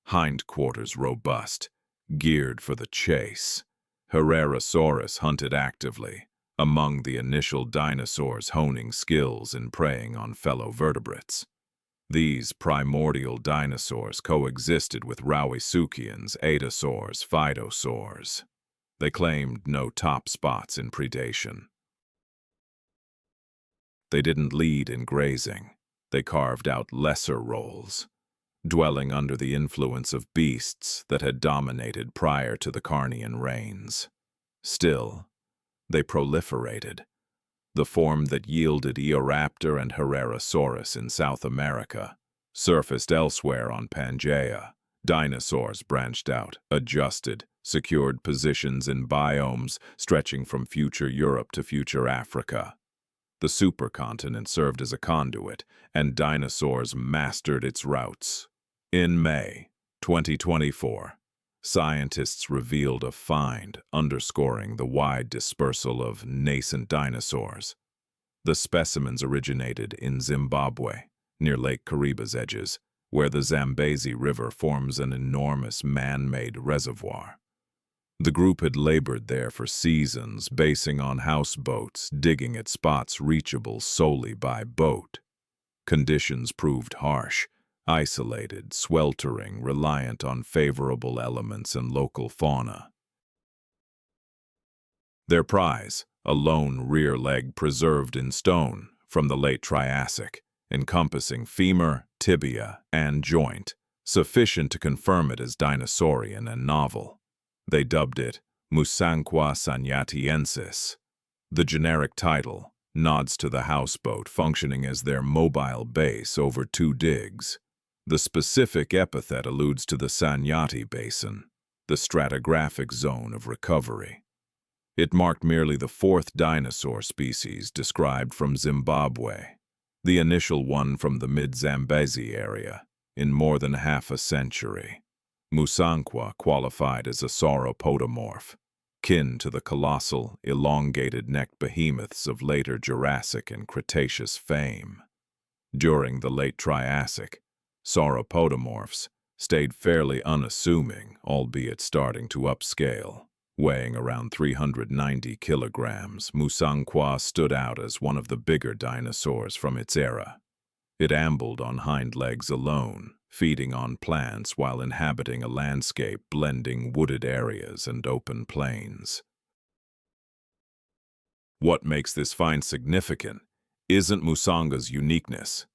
Hindquarters robust, geared for the chase. Herrerasaurus hunted actively, among the initial dinosaurs honing skills in preying on fellow vertebrates. These primordial dinosaurs coexisted with Rauisuchians, Adasaurs, Phytosaurs. They claimed no top spots in predation. They didn't lead in grazing. They carved out lesser roles, dwelling under the influence of beasts that had dominated prior to the Carnian reigns. Still, they proliferated. The form that yielded Eoraptor and Herrerasaurus in South America surfaced elsewhere on Pangaea. Dinosaurs branched out, adjusted, secured positions in biomes stretching from future Europe to future Africa. The supercontinent served as a conduit, and dinosaurs mastered its routes. In May 2024, scientists revealed a find underscoring the wide dispersal of nascent dinosaurs. The specimens originated in Zimbabwe, near Lake Kariba's edges, where the Zambezi River forms an enormous man-made reservoir. The group had labored there for seasons, basing on houseboats, digging at spots reachable solely by boat. Conditions proved harsh, isolated, sweltering, reliant on favorable elements and local fauna. Their prize, a lone rear leg preserved in stone from the late Triassic, encompassing femur, tibia, and joint, sufficient to confirm it as dinosaurian and novel. They dubbed it Musanqua sanyatiensis. The generic title nods to the houseboat functioning as their mobile base over 2 digs. The specific epithet alludes to the Sanyati Basin, the stratigraphic zone of recovery. It marked merely the 4th dinosaur species described from Zimbabwe, the initial one from the mid-Zambezi area, in more than half a century. Musanqua qualified as a sauropodomorph, kin to the colossal, elongated-necked behemoths of later Jurassic and Cretaceous fame. During the late Triassic, sauropodomorphs stayed fairly unassuming, albeit starting to upscale. Weighing around 390 kilograms, Musanqua stood out as one of the bigger dinosaurs from its era. It ambled on hind legs alone, feeding on plants while inhabiting a landscape blending wooded areas and open plains. What makes this find significant isn't Musanga's uniqueness.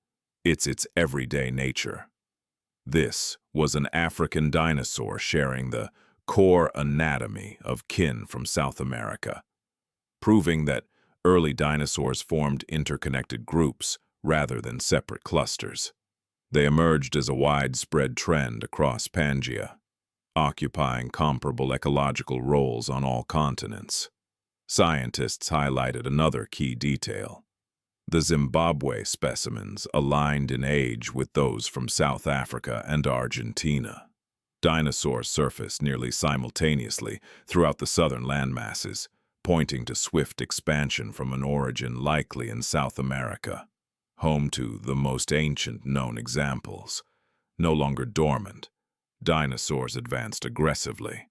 It's its everyday nature. This was an African dinosaur sharing the core anatomy of kin from South America, proving that early dinosaurs formed interconnected groups rather than separate clusters. They emerged as a widespread trend across Pangaea, occupying comparable ecological roles on all continents. Scientists highlighted another key detail. The Zimbabwe specimens aligned in age with those from South Africa and Argentina. Dinosaurs surfaced nearly simultaneously throughout the southern landmasses, pointing to swift expansion from an origin likely in South America, home to the most ancient known examples. No longer dormant, dinosaurs advanced aggressively.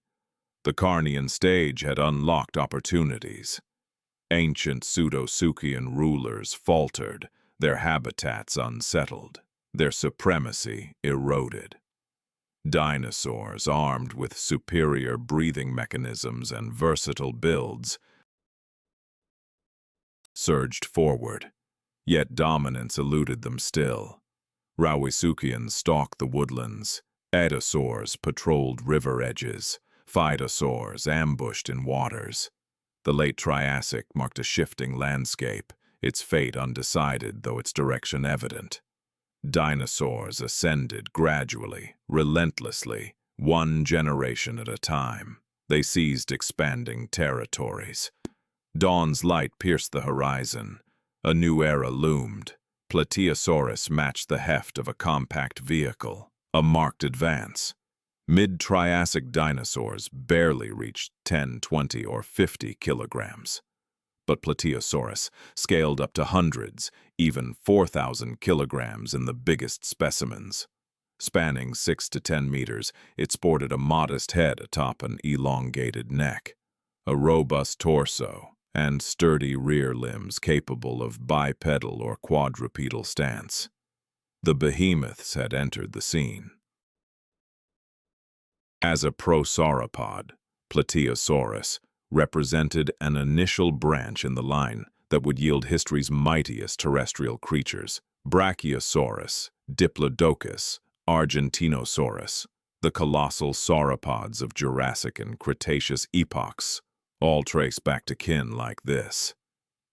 The Carnian stage had unlocked opportunities. Ancient Pseudosuchian rulers faltered, their habitats unsettled, their supremacy eroded. Dinosaurs, armed with superior breathing mechanisms and versatile builds, surged forward, yet dominance eluded them still. Rauisuchians stalked the woodlands, Edosaurs patrolled river edges, Phytosaurs ambushed in waters. The late Triassic marked a shifting landscape, its fate undecided though its direction evident. Dinosaurs ascended gradually, relentlessly, one generation at a time. They seized expanding territories. Dawn's light pierced the horizon. A new era loomed. Plateosaurus matched the heft of a compact vehicle, a marked advance. Mid-Triassic dinosaurs barely reached 10, 20, or 50 kilograms. But Plateosaurus scaled up to hundreds, even 4,000 kilograms in the biggest specimens. Spanning 6 to 10 meters, it sported a modest head atop an elongated neck, a robust torso, and sturdy rear limbs capable of bipedal or quadrupedal stance. The behemoths had entered the scene. As a prosauropod, Plateosaurus represented an initial branch in the line that would yield history's mightiest terrestrial creatures: Brachiosaurus, Diplodocus, Argentinosaurus, the colossal sauropods of Jurassic and Cretaceous epochs, all trace back to kin like this.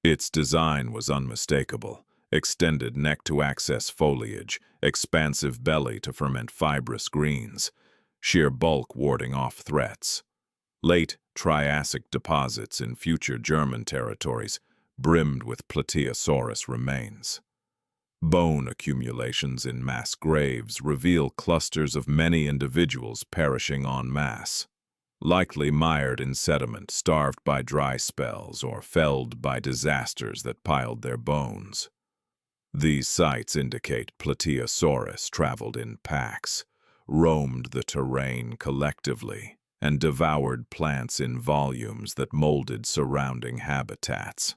Its design was unmistakable: extended neck to access foliage, expansive belly to ferment fibrous greens, sheer bulk warding off threats. Late Triassic deposits in future German territories brimmed with Plateosaurus remains. Bone accumulations in mass graves reveal clusters of many individuals perishing en masse, likely mired in sediment, starved by dry spells, or felled by disasters that piled their bones. These sites indicate Plateosaurus traveled in packs, roamed the terrain collectively, and devoured plants in volumes that molded surrounding habitats.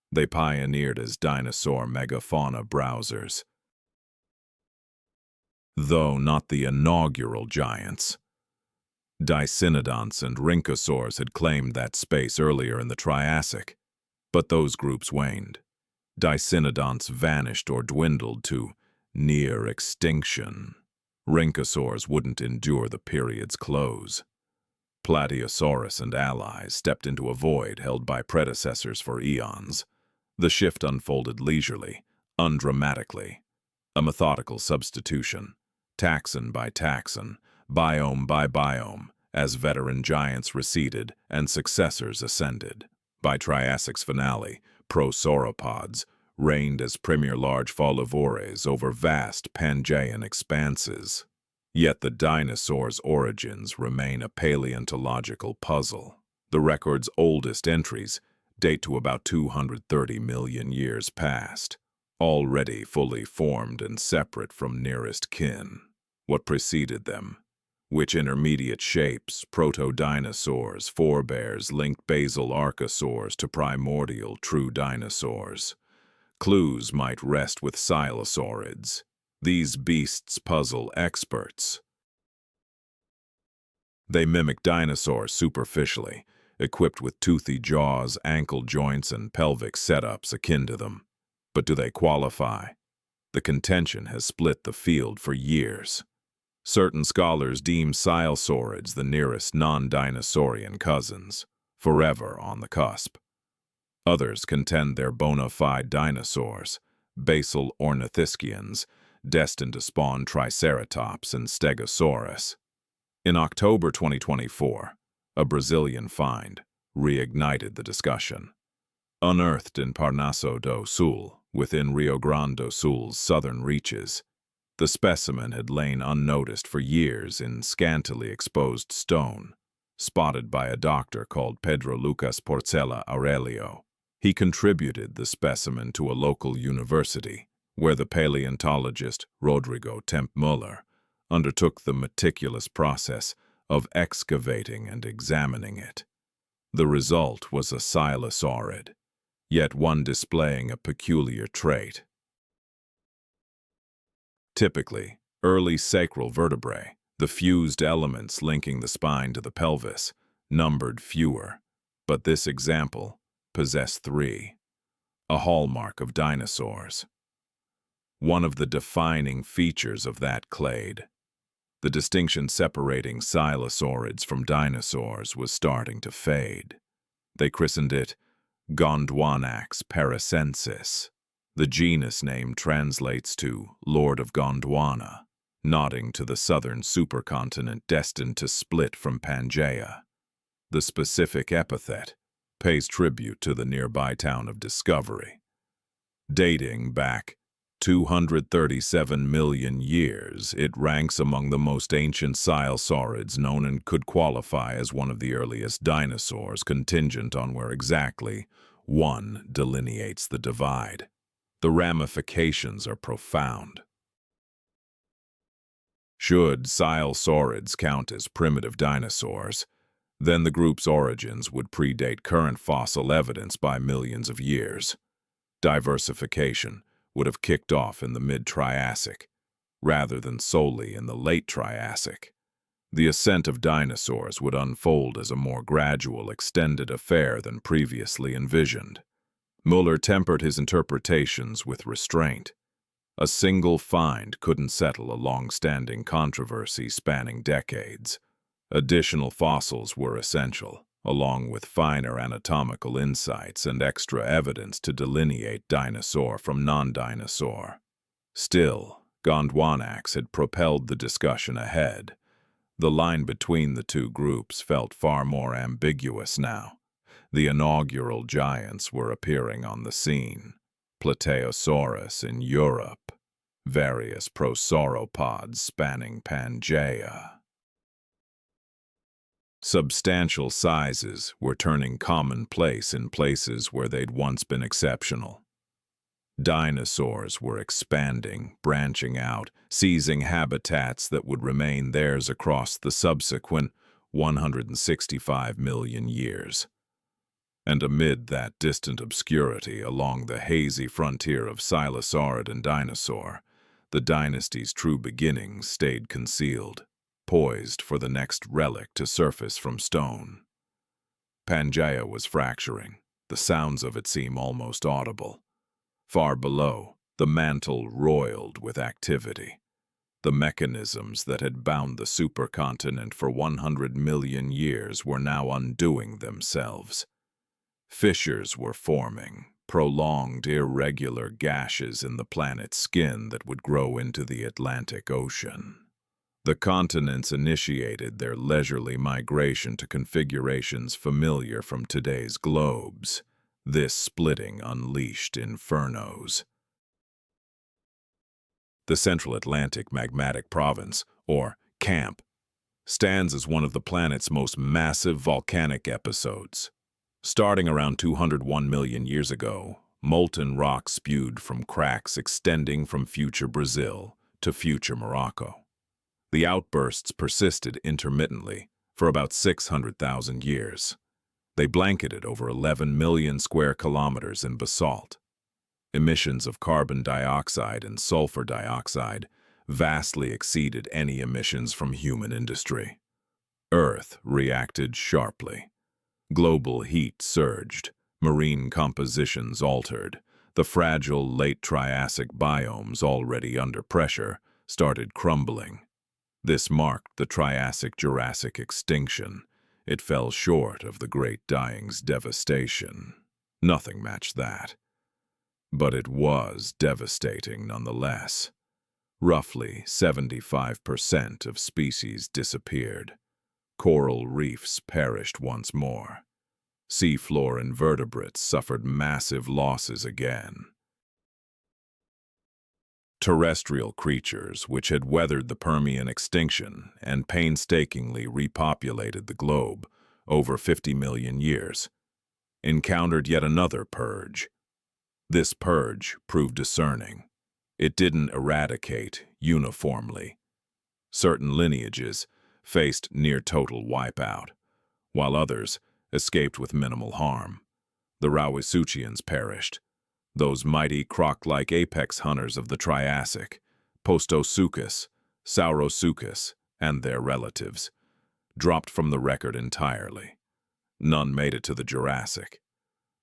They pioneered as dinosaur megafauna browsers, though not the inaugural giants. Dicynodonts and rhynchosaurs had claimed that space earlier in the Triassic, but those groups waned. Dicynodonts vanished or dwindled to near extinction. Rhynchosaurs wouldn't endure the period's close. Plateosaurus and allies stepped into a void held by predecessors for eons. The shift unfolded leisurely, undramatically, a methodical substitution, taxon by taxon, biome by biome, as veteran giants receded and successors ascended. By Triassic's finale, prosauropods reigned as premier large folivores over vast Pangaean expanses. Yet the dinosaur's origins remain a paleontological puzzle. The record's oldest entries date to about 230 million years past, already fully formed and separate from nearest kin. What preceded them? Which intermediate shapes, proto-dinosaurs, forebears, linked basal archosaurs to primordial true dinosaurs? Clues might rest with silosaurids. These beasts puzzle experts. They mimic dinosaurs superficially, equipped with toothy jaws, ankle joints, and pelvic setups akin to them. But do they qualify? The contention has split the field for years. Certain scholars deem silesaurids the nearest non-dinosaurian cousins, forever on the cusp. Others contend they're bona fide dinosaurs, basal ornithischians, destined to spawn Triceratops and Stegosaurus. In October 2024, a Brazilian find reignited the discussion. Unearthed in Parnaso do Sul, within Rio Grande do Sul's southern reaches, the specimen had lain unnoticed for years in scantily exposed stone, spotted by a doctor called Pedro Lucas Porcela Aurelio. He contributed the specimen to a local university, where the paleontologist Rodrigo Tempmuller undertook the meticulous process of excavating and examining it. The result was a silesaurid, yet one displaying a peculiar trait. Typically, early sacral vertebrae, the fused elements linking the spine to the pelvis, numbered fewer, but this example possessed 3, a hallmark of dinosaurs. One of the defining features of that clade, the distinction separating silesaurids from dinosaurs, was starting to fade. They christened it Gondwanax paracensis. The genus name translates to Lord of Gondwana, nodding to the southern supercontinent destined to split from Pangaea. The specific epithet pays tribute to the nearby town of Discovery. Dating back 237 million years, it ranks among the most ancient silesaurids known and could qualify as one of the earliest dinosaurs, contingent on where exactly one delineates the divide. The ramifications are profound. Should silesaurids count as primitive dinosaurs, then the group's origins would predate current fossil evidence by millions of years. Diversification would have kicked off in the mid-Triassic, rather than solely in the late Triassic. The ascent of dinosaurs would unfold as a more gradual, extended affair than previously envisioned. Muller tempered his interpretations with restraint. A single find couldn't settle a long-standing controversy spanning decades. Additional fossils were essential, along with finer anatomical insights and extra evidence to delineate dinosaur from non-dinosaur. Still, Gondwanax had propelled the discussion ahead. The line between the two groups felt far more ambiguous now. The inaugural giants were appearing on the scene. Plateosaurus in Europe, various prosauropods spanning Pangaea. Substantial sizes were turning commonplace in places where they'd once been exceptional. Dinosaurs were expanding, branching out, seizing habitats that would remain theirs across the subsequent 165 million years. And amid that distant obscurity along the hazy frontier of silesaurid and dinosaur, the dynasty's true beginnings stayed concealed, poised for the next relic to surface from stone. Pangaea was fracturing. The sounds of it seem almost audible. Far below, the mantle roiled with activity. The mechanisms that had bound the supercontinent for 100 million years were now undoing themselves. Fissures were forming, prolonged, irregular gashes in the planet's skin that would grow into the Atlantic Ocean. The continents initiated their leisurely migration to configurations familiar from today's globes. This splitting unleashed infernos. The Central Atlantic Magmatic Province, or CAMP, stands as one of the planet's most massive volcanic episodes. Starting around 201 million years ago, molten rock spewed from cracks extending from future Brazil to future Morocco. The outbursts persisted intermittently for about 600,000 years. They blanketed over 11 million square kilometers in basalt. Emissions of carbon dioxide and sulfur dioxide vastly exceeded any emissions from human industry. Earth reacted sharply. Global heat surged, marine compositions altered, The fragile late Triassic biomes, already under pressure, started crumbling. This marked the Triassic-Jurassic extinction. It fell short of the Great Dying's devastation. Nothing matched that. But it was devastating nonetheless. Roughly 75% of species disappeared. Coral reefs perished once more. Seafloor invertebrates suffered massive losses again. Terrestrial creatures, which had weathered the Permian extinction and painstakingly repopulated the globe over 50 million years, encountered yet another purge. This purge proved discerning. It didn't eradicate uniformly. Certain lineages faced near-total wipeout, while others escaped with minimal harm. The Rauisuchians perished. Those mighty croc-like apex hunters of the Triassic, Postosuchus, Saurosuchus, and their relatives, dropped from the record entirely. None made it to the Jurassic.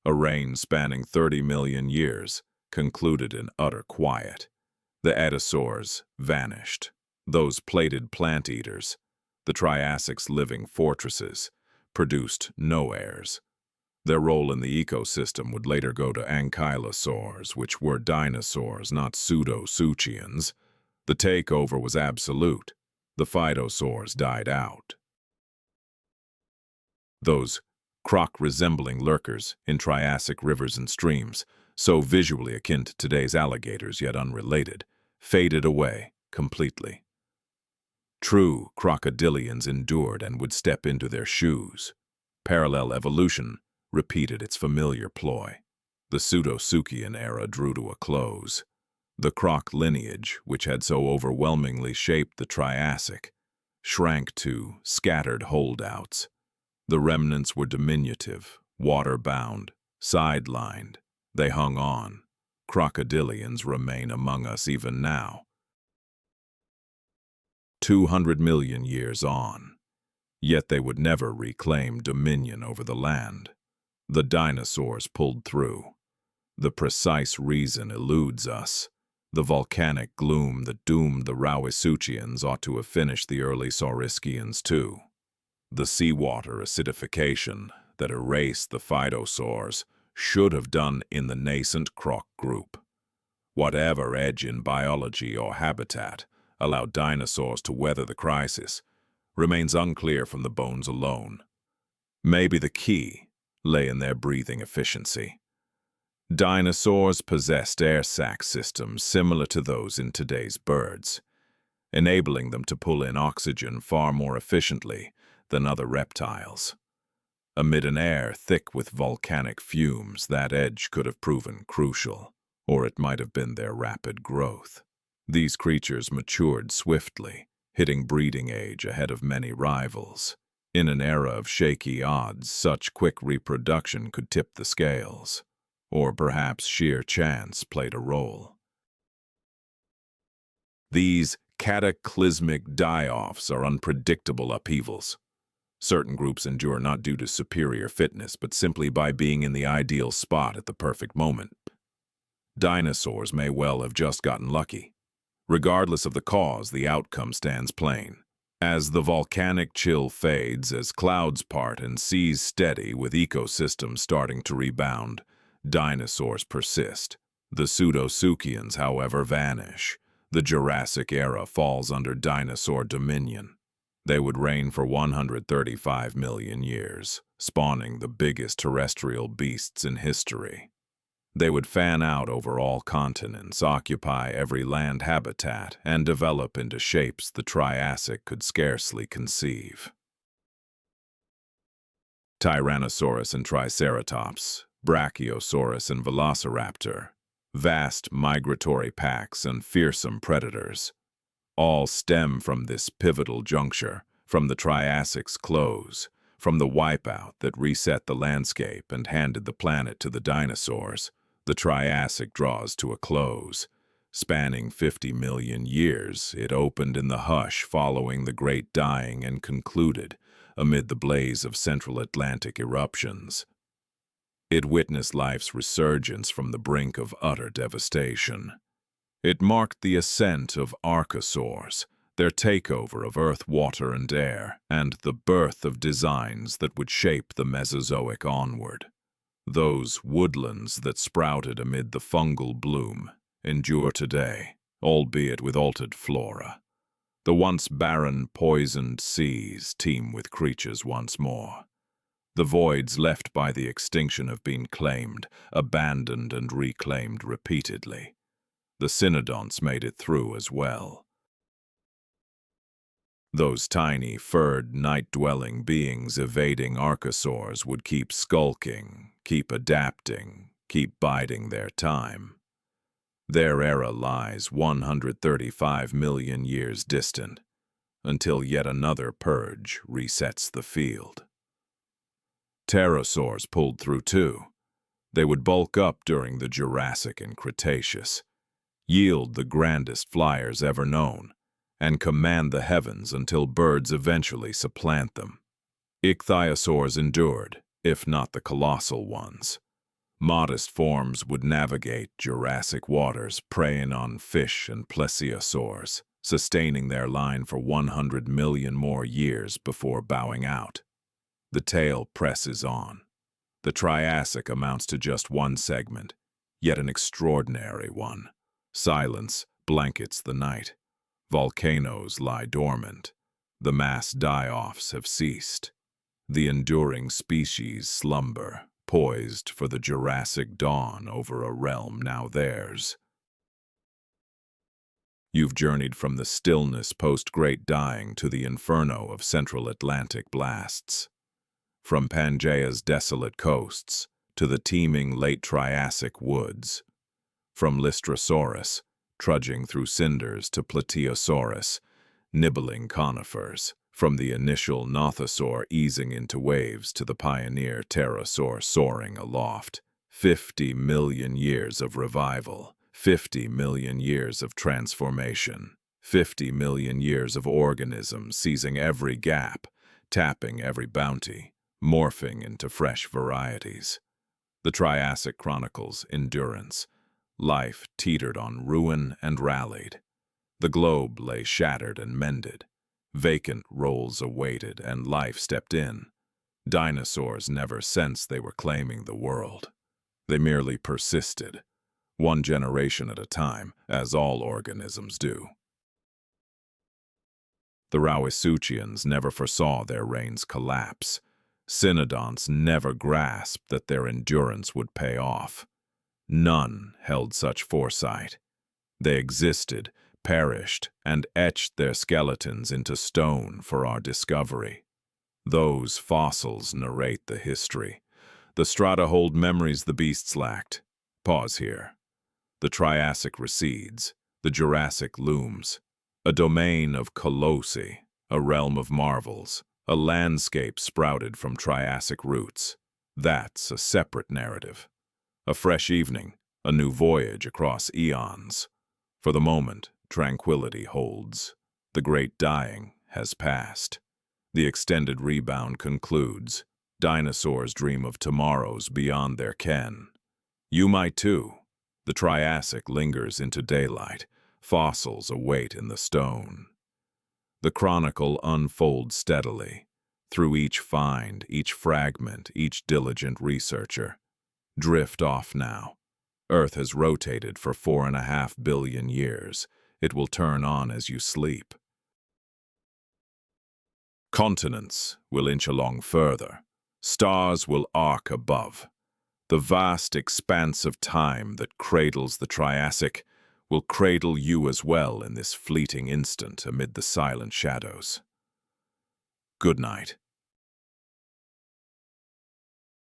A reign spanning 30 million years concluded in utter quiet. The Adasaurs vanished. Those plated plant eaters, the Triassic's living fortresses, produced no heirs. Their role in the ecosystem would later go to ankylosaurs, which were dinosaurs, not pseudo-Suchians. The takeover was absolute. The phytosaurs died out. Those croc-resembling lurkers in Triassic rivers and streams, so visually akin to today's alligators yet unrelated, faded away completely. True crocodilians endured and would step into their shoes. Parallel evolution repeated its familiar ploy. The Pseudosuchian era drew to a close. The croc lineage, which had so overwhelmingly shaped the Triassic, shrank to scattered holdouts. The remnants were diminutive, water-bound, sidelined. They hung on. Crocodilians remain among us even now. 200 million years on. Yet they would never reclaim dominion over the land. The dinosaurs pulled through. The precise reason eludes us. The volcanic gloom that doomed the Rauisuchians ought to have finished the early Saurischians too. The seawater acidification that erased the phytosaurs should have done in the nascent croc group. Whatever edge in biology or habitat allowed dinosaurs to weather the crisis remains unclear from the bones alone. Maybe the key lay in their breathing efficiency. Dinosaurs possessed air sac systems similar to those in today's birds, enabling them to pull in oxygen far more efficiently than other reptiles. Amid an air thick with volcanic fumes, that edge could have proven crucial, or it might have been their rapid growth. These creatures matured swiftly, hitting breeding age ahead of many rivals. In an era of shaky odds, such quick reproduction could tip the scales, or perhaps sheer chance played a role. These cataclysmic die-offs are unpredictable upheavals. Certain groups endure not due to superior fitness, but simply by being in the ideal spot at the perfect moment. Dinosaurs may well have just gotten lucky. Regardless of the cause, the outcome stands plain. As the volcanic chill fades, as clouds part and seas steady with ecosystems starting to rebound, dinosaurs persist. The Pseudosuchians, however, vanish. The Jurassic era falls under dinosaur dominion. They would reign for 135 million years, spawning the biggest terrestrial beasts in history. They would fan out over all continents, occupy every land habitat, and develop into shapes the Triassic could scarcely conceive. Tyrannosaurus and Triceratops, Brachiosaurus and Velociraptor, vast migratory packs and fearsome predators, all stem from this pivotal juncture, from the Triassic's close, from the wipeout that reset the landscape and handed the planet to the dinosaurs. The Triassic draws to a close. Spanning 50 million years, it opened in the hush following the Great Dying and concluded amid the blaze of Central Atlantic eruptions. It witnessed life's resurgence from the brink of utter devastation. It marked the ascent of archosaurs, their takeover of earth, water, and air, and the birth of designs that would shape the Mesozoic onward. Those woodlands that sprouted amid the fungal bloom endure today, albeit with altered flora. The once barren, poisoned seas teem with creatures once more. The voids left by the extinction have been claimed, abandoned, and reclaimed repeatedly. The cynodonts made it through as well. Those tiny, furred, night-dwelling beings evading archosaurs would keep skulking, keep adapting, keep biding their time. Their era lies 135 million years distant, until yet another purge resets the field. Pterosaurs pulled through too. They would bulk up during the Jurassic and Cretaceous, yield the grandest flyers ever known, and command the heavens until birds eventually supplant them. Ichthyosaurs endured, if not the colossal ones. Modest forms would navigate Jurassic waters, preying on fish and plesiosaurs, sustaining their line for 100 million more years before bowing out. The tail presses on. The Triassic amounts to just one segment, yet an extraordinary one. Silence blankets the night. Volcanoes lie dormant. The mass die-offs have ceased. The enduring species slumber, poised for the Jurassic dawn over a realm now theirs. You've journeyed from the stillness post-Great Dying to the inferno of Central Atlantic blasts. From Pangaea's desolate coasts to the teeming late Triassic woods. From Lystrosaurus, trudging through cinders, to Plateosaurus, nibbling conifers. From the initial Nothosaur easing into waves to the pioneer pterosaur soaring aloft. 50 million years of revival, 50 million years of transformation, 50 million years of organisms seizing every gap, tapping every bounty, morphing into fresh varieties. The Triassic chronicles endurance. Life teetered on ruin and rallied. The globe lay shattered and mended. Vacant roles awaited, and life stepped in. Dinosaurs never sensed they were claiming the world. They merely persisted, one generation at a time, as all organisms do. The Rauisuchians never foresaw their reign's collapse. Cynodonts never grasped that their endurance would pay off. None held such foresight. They existed, perished, and etched their skeletons into stone for our discovery. Those fossils narrate the history. The strata hold memories the beasts lacked. Pause here. The Triassic recedes. The Jurassic looms. A domain of colossi, a realm of marvels, a landscape sprouted from Triassic roots. That's a separate narrative. A fresh evening, a new voyage across eons. For the moment, tranquility holds. The great dying has passed. The extended rebound concludes. Dinosaurs dream of tomorrows beyond their ken. You might too. The Triassic lingers into daylight. Fossils await in the stone. The chronicle unfolds steadily. Through each find, each fragment, each diligent researcher. Drift off now. Earth has rotated for 4.5 billion years. It will turn on as you sleep. Continents will inch along further. Stars will arc above. The vast expanse of time that cradles the Triassic will cradle you as well in this fleeting instant amid the silent shadows. Good night.